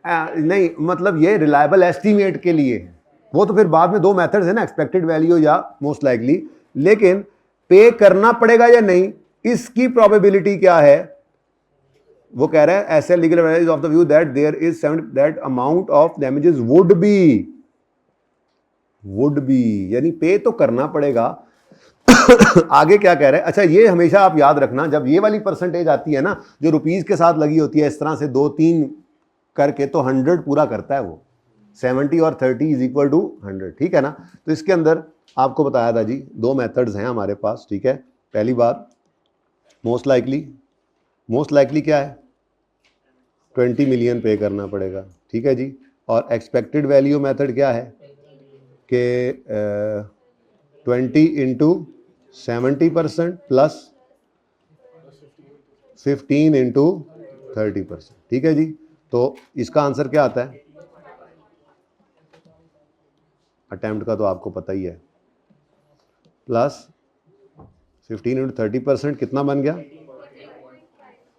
नहीं, मतलब ये रिलायबल एस्टीमेट के लिए है। वो तो फिर बाद में 2 मेथड्स है ना, एक्सपेक्टेड वैल्यू या मोस्ट लाइकली, लेकिन पे करना पड़ेगा या नहीं इसकी प्रोबेबिलिटी क्या है। वो कह रहा है SAL legal adviser of the view that there is that amount of damages would be, यानी पे तो करना पड़ेगा। आगे क्या कह रहे हैं, अच्छा ये हमेशा आप याद रखना, जब ये वाली परसेंटेज आती है ना जो रुपीस के साथ लगी होती है इस तरह से 2-3 करके, तो 100 पूरा करता है वो, 70 और 30 इज इक्वल टू 100, ठीक है ना। तो इसके अंदर आपको बताया था जी 2 मेथड्स हैं हमारे पास, ठीक है। पहली बात मोस्ट लाइकली क्या है, 20 मिलियन पे करना पड़ेगा, ठीक है जी। और एक्सपेक्टेड वैल्यू मेथड क्या है कि 20 इंटू 70% प्लस 15 इंटू 30%, ठीक है जी। तो इसका आंसर क्या आता है, अटेम्प्ट का तो आपको पता ही है, प्लस 15 इंटू 30% कितना बन गया,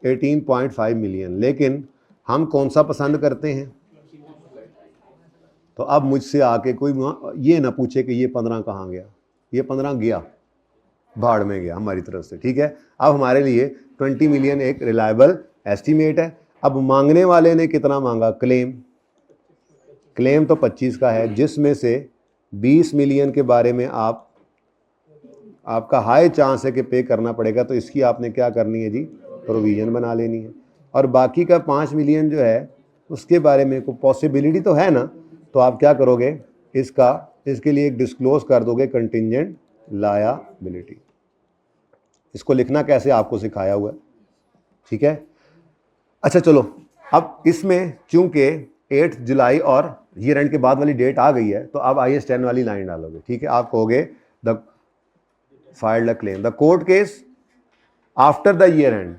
18.5 मिलियन। लेकिन हम कौन सा पसंद करते हैं, तो अब मुझसे आके कोई ये ना पूछे कि ये 15 कहाँ गया, ये 15 गया, भाड़ में गया हमारी तरफ से, ठीक है। अब हमारे लिए 20 मिलियन एक रिलायबल एस्टीमेट है। अब मांगने वाले ने कितना मांगा, क्लेम तो 25 का है, जिसमें से 20 मिलियन के बारे में आपका हाई चांस है कि पे करना पड़ेगा, तो इसकी आपने क्या करनी है जी, प्रोविज़न बना लेनी है। और बाकी का 5 मिलियन जो है उसके बारे में कोई पॉसिबिलिटी तो है ना, तो आप क्या करोगे, इसके लिए एक डिस्क्लोज कर दोगे कंटिंजेंट लायबिलिटी। इसको लिखना कैसे आपको सिखाया हुआ है, ठीक है। अच्छा चलो, अब इसमें चूंकि 8 जुलाई और ईयर एंड के बाद वाली डेट आ गई है, तो अब IAS 10 वाली लाइन डालोगे, ठीक है। आप कहोगे the filed a claim, the court case after the year and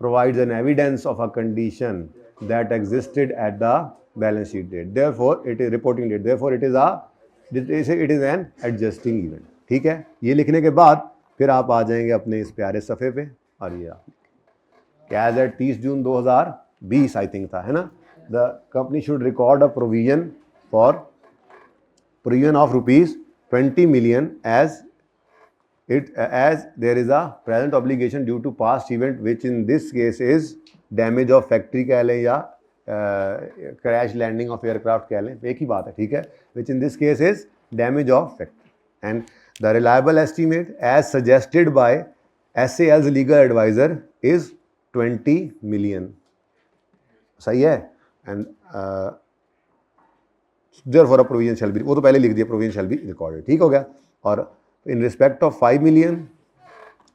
provides an evidence of a condition that existed at the balance sheet date, therefore it is reporting date, therefore it is an adjusting event, ठीक है। ये लिखने के बाद फिर आप आ जाएंगे अपने इस प्यारे सफ़े पे, और ये आप कैज एट 30 जून 2020 आई थिंक था, है ना। The company should record a provision of ₹20 million as there is a present obligation due to past event, which in this case is damage of factory कह लें या crash landing of aircraft कह लें, एक ही बात है, ठीक है। which in this case is damage of factory, and the reliable estimate as suggested by SAL's legal advisor is 20 million, सही है। and therefore a provision shall be, वो तो पहले लिख दिया, provision shall be recorded, ठीक हो गया। और इन रिस्पेक्ट ऑफ 5 मिलियन,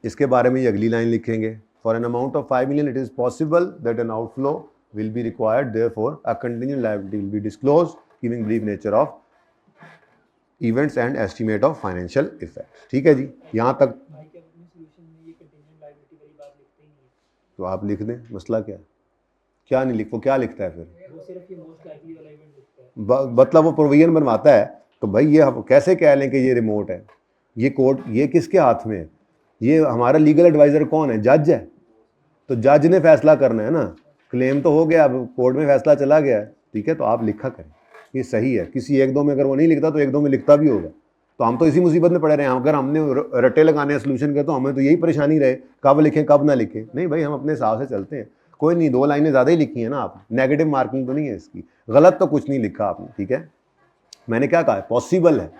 इसके बारे में ये अगली लाइन लिखेंगे, for an amount of 5 million it is possible that an outflow will be required, therefore a contingent liability will be disclose giving brief nature of events and estimate of financial effect, ठीक है जी। यहाँ तक तो आप लिख दें, मसला क्या है, क्या नहीं लिखो, क्या लिखता है फिर, मतलब वो प्रोविजन बनवाता है, तो भाई ये कैसे कह लें कि ये रिमोट है, ये कोर्ट, ये किसके हाथ में है, ये हमारा लीगल एडवाइज़र कौन है, जज है, तो जज ने फैसला करना है ना। क्लेम तो हो गया, अब कोर्ट में फैसला चला गया है, ठीक है। तो आप लिखा करें, ये सही है। किसी 1-2 में अगर वो नहीं लिखता तो 1-2 में लिखता भी होगा, तो हम तो इसी मुसीबत में पड़े रहे हैं। अगर हमने रट्टे लगाने सोल्यूशन के, तो हमें तो यही परेशानी रहे, कब लिखें कब ना लिखें। नहीं भाई, हम अपने हिसाब से चलते हैं, कोई नहीं, 2 लाइनें ज़्यादा ही लिखी हैं ना आप, नेगेटिव मार्किंग तो नहीं है इसकी, गलत तो कुछ नहीं लिखा आपने, ठीक है। मैंने क्या कहा, पॉसिबल है,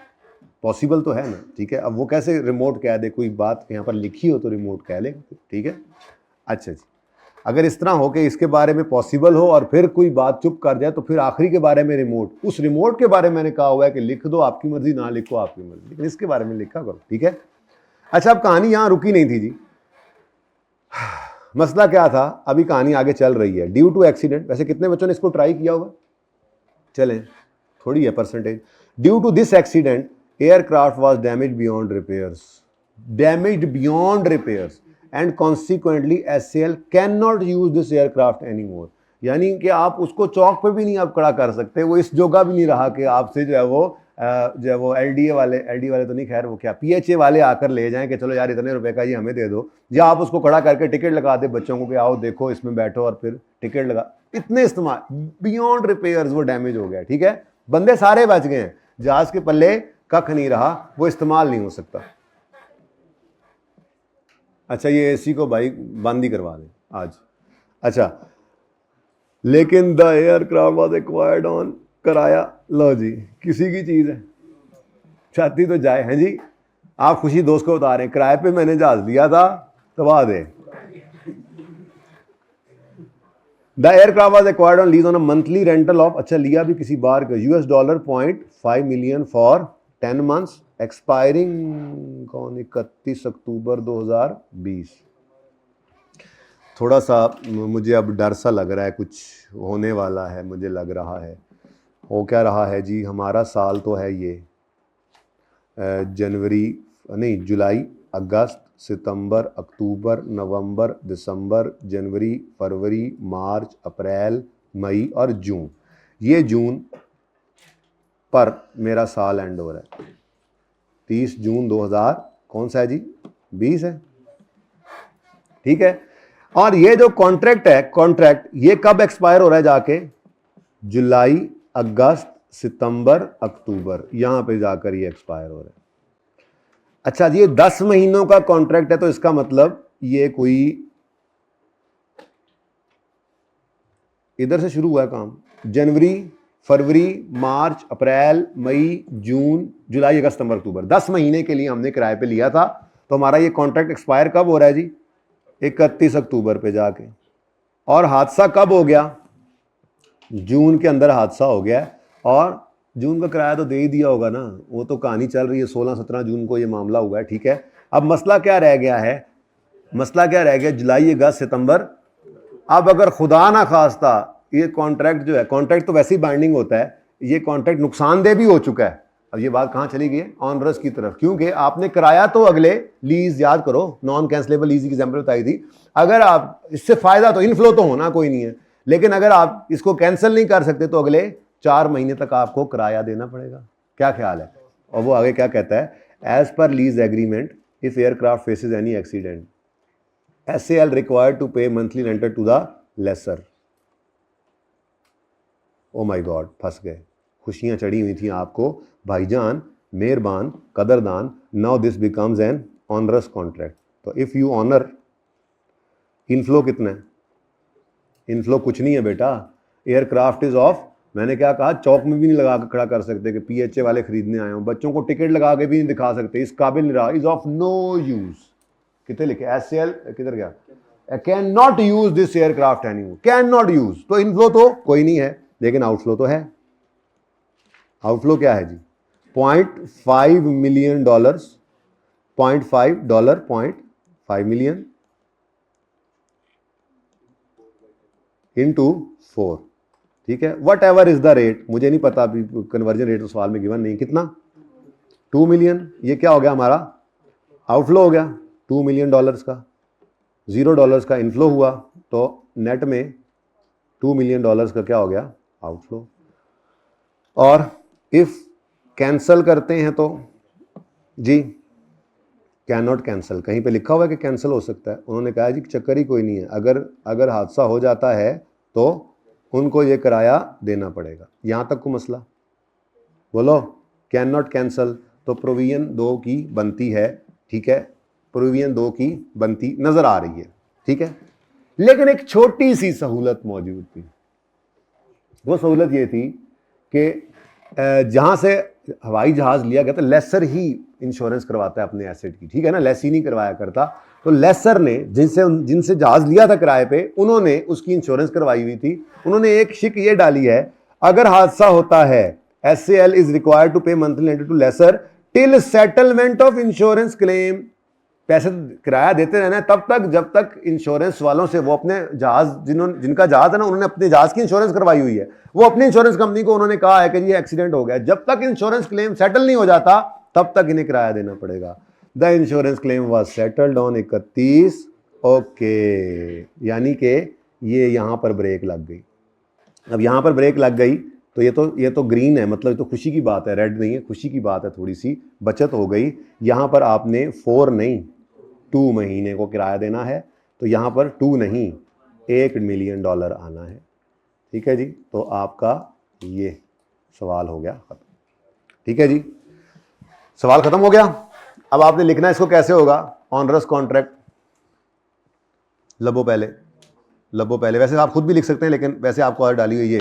पॉसिबल तो है ना, ठीक है। अब वो कैसे रिमोट कह दे, कोई बात यहाँ पर लिखी हो तो रिमोट कह ले, ठीक है। अच्छा जी, अगर इस तरह हो कि इसके बारे में पॉसिबल हो और फिर कोई बात चुप कर जाए, तो फिर आखिरी के बारे में रिमोट, उस रिमोट के बारे में मैंने कहा हुआ है कि लिख दो, आपकी मर्जी, ना लिखो आपकी मर्जी, लेकिन इसके बारे में लिखा करो, ठीक है। अच्छा, अब कहानी यहाँ रुकी नहीं थी जी, मसला क्या था, अभी कहानी आगे चल रही है। ड्यू टू एक्सीडेंट, वैसे कितने बच्चों ने इसको ट्राई किया होगा, चलें थोड़ी है percentage. Due to this accident aircraft was damaged beyond repairs and consequently SAL cannot use this aircraft anymore, यानी कि आप उसको चौक पे भी नहीं आप खड़ा कर सकते, वो इस जोगा भी नहीं रहा कि आपसे जो है वो LDA वाले तो नहीं, खैर वो क्या PHA वाले आकर ले जाएं कि चलो यार इतने रुपए का ये हमें दे दो, या आप उसको खड़ा करके टिकट लगा दे बच्चों को कि आओ देखो इसमें बैठो, और फिर टिकट लगा, इतने इस्तेमाल, बियॉन्ड रिपेयर्स वो डैमेज हो गया, ठीक है। बंदे सारे बच गए हैं, जहाज के पल्ले कख नहीं रहा, वो इस्तेमाल नहीं हो सकता। अच्छा, ये AC को भाई बंद ही करवा दें आज। अच्छा, लेकिन the aircraft was acquired on कराया, लो जी, किसी की चीज़ है, छाती तो जाए हैं जी। आप खुशी दोस्त को बता रहे हैं, किराए पे मैंने जहाज लिया था, तबाह दे। The aircraft was acquired on lease on a monthly rental of, अच्छा लिया भी किसी बार का, $0.5 million फॉर 10 months, एक्सपायरिंग कौन, 31 अक्टूबर 2020। थोड़ा सा मुझे अब डर सा लग रहा है, कुछ होने वाला है, मुझे लग रहा है। हो क्या रहा है जी, हमारा साल तो है ये जुलाई, अगस्त, सितंबर, अक्टूबर, नवंबर, दिसंबर, जनवरी, फरवरी, मार्च, अप्रैल, मई और जून। ये जून पर मेरा साल एंड हो रहा है, 30 जून 2000 कौन सा है जी, 20 है, ठीक है। और ये जो कॉन्ट्रैक्ट ये कब एक्सपायर हो रहा है जाके, जुलाई, अगस्त, सितंबर, अक्टूबर, यहां पे जाकर ये एक्सपायर हो रहा है। अच्छा जी, ये 10 महीनों का कॉन्ट्रैक्ट है, तो इसका मतलब ये कोई इधर से शुरू हुआ है काम, जनवरी, फरवरी, मार्च, अप्रैल, मई, जून, जुलाई, अगस्त, सितंबर, अक्टूबर, 10 महीने के लिए हमने किराए पे लिया था। तो हमारा ये कॉन्ट्रैक्ट एक्सपायर कब हो रहा है जी? 31 अक्टूबर पे जाके। और हादसा कब हो गया? जून के अंदर हादसा हो गया। और जून का किराया तो दे ही दिया होगा ना, वो तो कहानी चल रही है, 16-17 जून को ये मामला हुआ है, ठीक है। अब मसला क्या रह गया है? मसला क्या रह गया? जुलाई, अगस्त, सितंबर। अब अगर खुदा ना खास्ता ये कॉन्ट्रैक्ट जो है, कॉन्ट्रैक्ट तो वैसे ही बाइंडिंग होता है, ये कॉन्ट्रैक्ट नुकसानदेह भी हो चुका है। अब ये बात कहां चली गई? ऑनरस की तरफ, क्योंकि आपने किराया तो अगले लीज, याद करो नॉन कैंसलेबल लीज की एग्जांपल बताई थी। अगर आप इससे फायदा तो इनफ्लो तो होना कोई नहीं है, लेकिन अगर आप इसको कैंसिल नहीं कर सकते तो अगले 4 महीने तक आपको किराया देना पड़ेगा। क्या ख्याल है? और वो आगे क्या कहता है? As per lease agreement, if aircraft faces any accident, SAL required to pay monthly rental to the lessor। Oh my god, फंस गए। खुशियां चढ़ी हुई थी आपको, भाईजान, मेहरबान, कदरदान। Now this becomes an onerous contract. तो इफ यू ऑनर, इनफ्लो कितना है? इनफ्लो कुछ नहीं है बेटा, एयरक्राफ्ट इज ऑफ। मैंने क्या कहा? चौक में भी नहीं लगा कर खड़ा कर सकते कि PHA वाले खरीदने आए हूं, बच्चों को टिकट लगा के भी नहीं दिखा सकते, इस काबिल नहीं रहा। Is of no use. कितने लिखे? SAL किधर गया? Can not use this aircraft anymore, can not use. तो इनफ्लो तो कोई नहीं है, लेकिन आउटफ्लो तो है। आउटफ्लो क्या है जी? $0.5 million, $0.5, $0.5 million इंटू 4, ठीक है। What ever is the rate, मुझे नहीं पता, अभी कन्वर्जन रेट तो सवाल में गिवन नहीं। कितना? 2 मिलियन। ये क्या हो गया हमारा? आउटफ्लो हो गया $2 मिलियन का। $0 का इनफ्लो हुआ, तो नेट में $2 मिलियन का क्या हो गया? आउटफ्लो। और इफ कैंसल करते हैं तो जी, कैन नॉट कैंसल। कहीं पे लिखा हुआ है कि कैंसिल हो सकता है? उन्होंने कहा जी चक्कर ही कोई नहीं है, अगर हादसा हो जाता है तो उनको ये किराया देना पड़ेगा। यहां तक को मसला बोलो। कैन नॉट कैंसल, तो प्रोविजन 2 की बनती है, ठीक है। प्रोविजन 2 की बनती नजर आ रही है, ठीक है। लेकिन एक छोटी सी सहूलत मौजूद थी। वो सहूलत ये थी कि जहां से हवाई जहाज लिया गया था, लेसर ही इंश्योरेंस करवाता है अपने एसेट की, ठीक है ना, लेसी नहीं करवाया करता। तो लेसर ने जिनसे जहाज लिया था किराए पे, उन्होंने उसकी इंश्योरेंस करवाई हुई थी। उन्होंने एक शिक ये डाली है, अगर हादसा होता है, SAL is required to pay monthly rent to lessor till settlement of insurance claim. पैसे किराया देते रहना है तब तक जब तक इंश्योरेंस वालों से, वो अपने जहाज, जिनका जहाज है ना, उन्होंने अपने जहाज की इंश्योरेंस करवाई हुई है, वो अपनी इंश्योरेंस कंपनी को उन्होंने कहा है कि ये एक्सीडेंट हो गया, जब तक इंश्योरेंस क्लेम सेटल नहीं हो जाता तब तक इन्हें किराया देना पड़ेगा। The insurance claim was settled on 31। Okay, यानी कि ये यहां पर ब्रेक लग गई। अब यहां पर ब्रेक लग गई तो ये तो ग्रीन है, मतलब ये तो खुशी की बात है, रेड नहीं है, खुशी की बात है, थोड़ी सी बचत हो गई। यहां पर आपने 4 नहीं 2 महीने को किराया देना है, तो यहां पर 2 नहीं $1 मिलियन आना है, ठीक है जी। तो आपका ये सवाल हो गया खत्म, ठीक है जी। सवाल खत्म हो गया। अब आपने लिखना इसको कैसे होगा? ऑनरस कॉन्ट्रैक्ट, लबो पहले, वैसे आप खुद भी लिख सकते हैं, लेकिन वैसे आपको और डाली हुई ये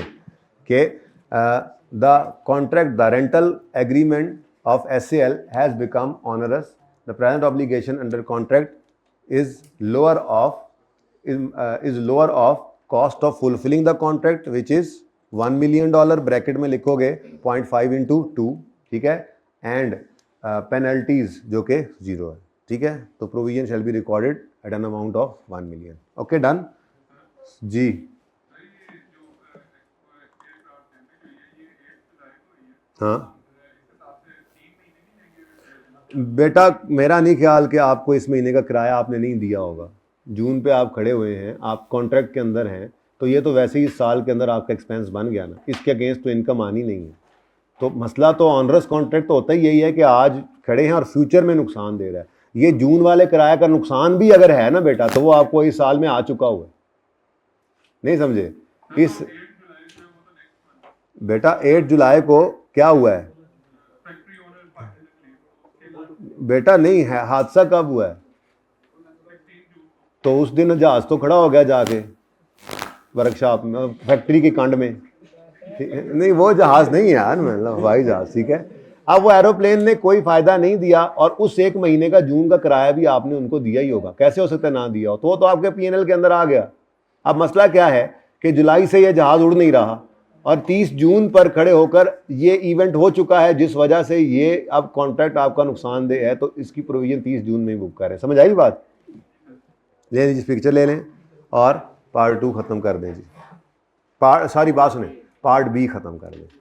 कि the contract, the rental agreement of SAL has become onerous, the present obligation under contract is lower of cost of fulfilling the contract which is $1 million, bracket में लिखोगे 0.5 into 2, ठीक है, एंड पेनल्टीज जो कि 0 है, ठीक है। तो provision shall be recorded at an amount of 1 million. Okay, done जी। हाँ बेटा, मेरा नहीं ख्याल कि आपको इस महीने का किराया आपने नहीं दिया होगा। जून पे आप खड़े हुए हैं, आप कॉन्ट्रैक्ट के अंदर हैं, तो ये तो वैसे ही इस साल के अंदर आपका एक्सपेंस बन गया ना, इसके अगेंस्ट तो इनकम आनी नहीं है। तो मसला तो ऑनरस कॉन्ट्रैक्ट तो होता ही यही है कि आज खड़े हैं और फ्यूचर में नुकसान दे रहा है। ये जून वाले किराए का नुकसान भी अगर है ना बेटा, तो वो आपको इस साल में आ चुका हुआ है, नहीं समझे? इस बेटा 8 जुलाई को क्या हुआ है? बेटा नहीं है, हादसा कब हुआ है? तो उस दिन जहाज तो खड़ा हो गया जाके वर्कशॉप में, फैक्ट्री के कंड में। नहीं वो जहाज नहीं है यार, मतलब हवाई जहाज, ठीक है। अब वो एरोप्लेन ने कोई फायदा नहीं दिया, और उस एक महीने का जून का किराया भी आपने उनको दिया ही होगा, कैसे हो सकता है ना दिया हो? तो आपके पीएनएल के अंदर आ गया। अब मसला क्या है कि जुलाई से ये जहाज उड़ नहीं रहा, और 30 जून पर खड़े होकर ये इवेंट हो चुका है, जिस वजह से ये अब कॉन्ट्रैक्ट आपका नुकसानदेह है, तो इसकी प्रोविजन 30 जून में ही बुक करें। समझ आई बात? ले लीजिए पिक्चर ले लें और पार्ट 2 ख़त्म कर दें जी। पार्ट बी ख़त्म कर दें।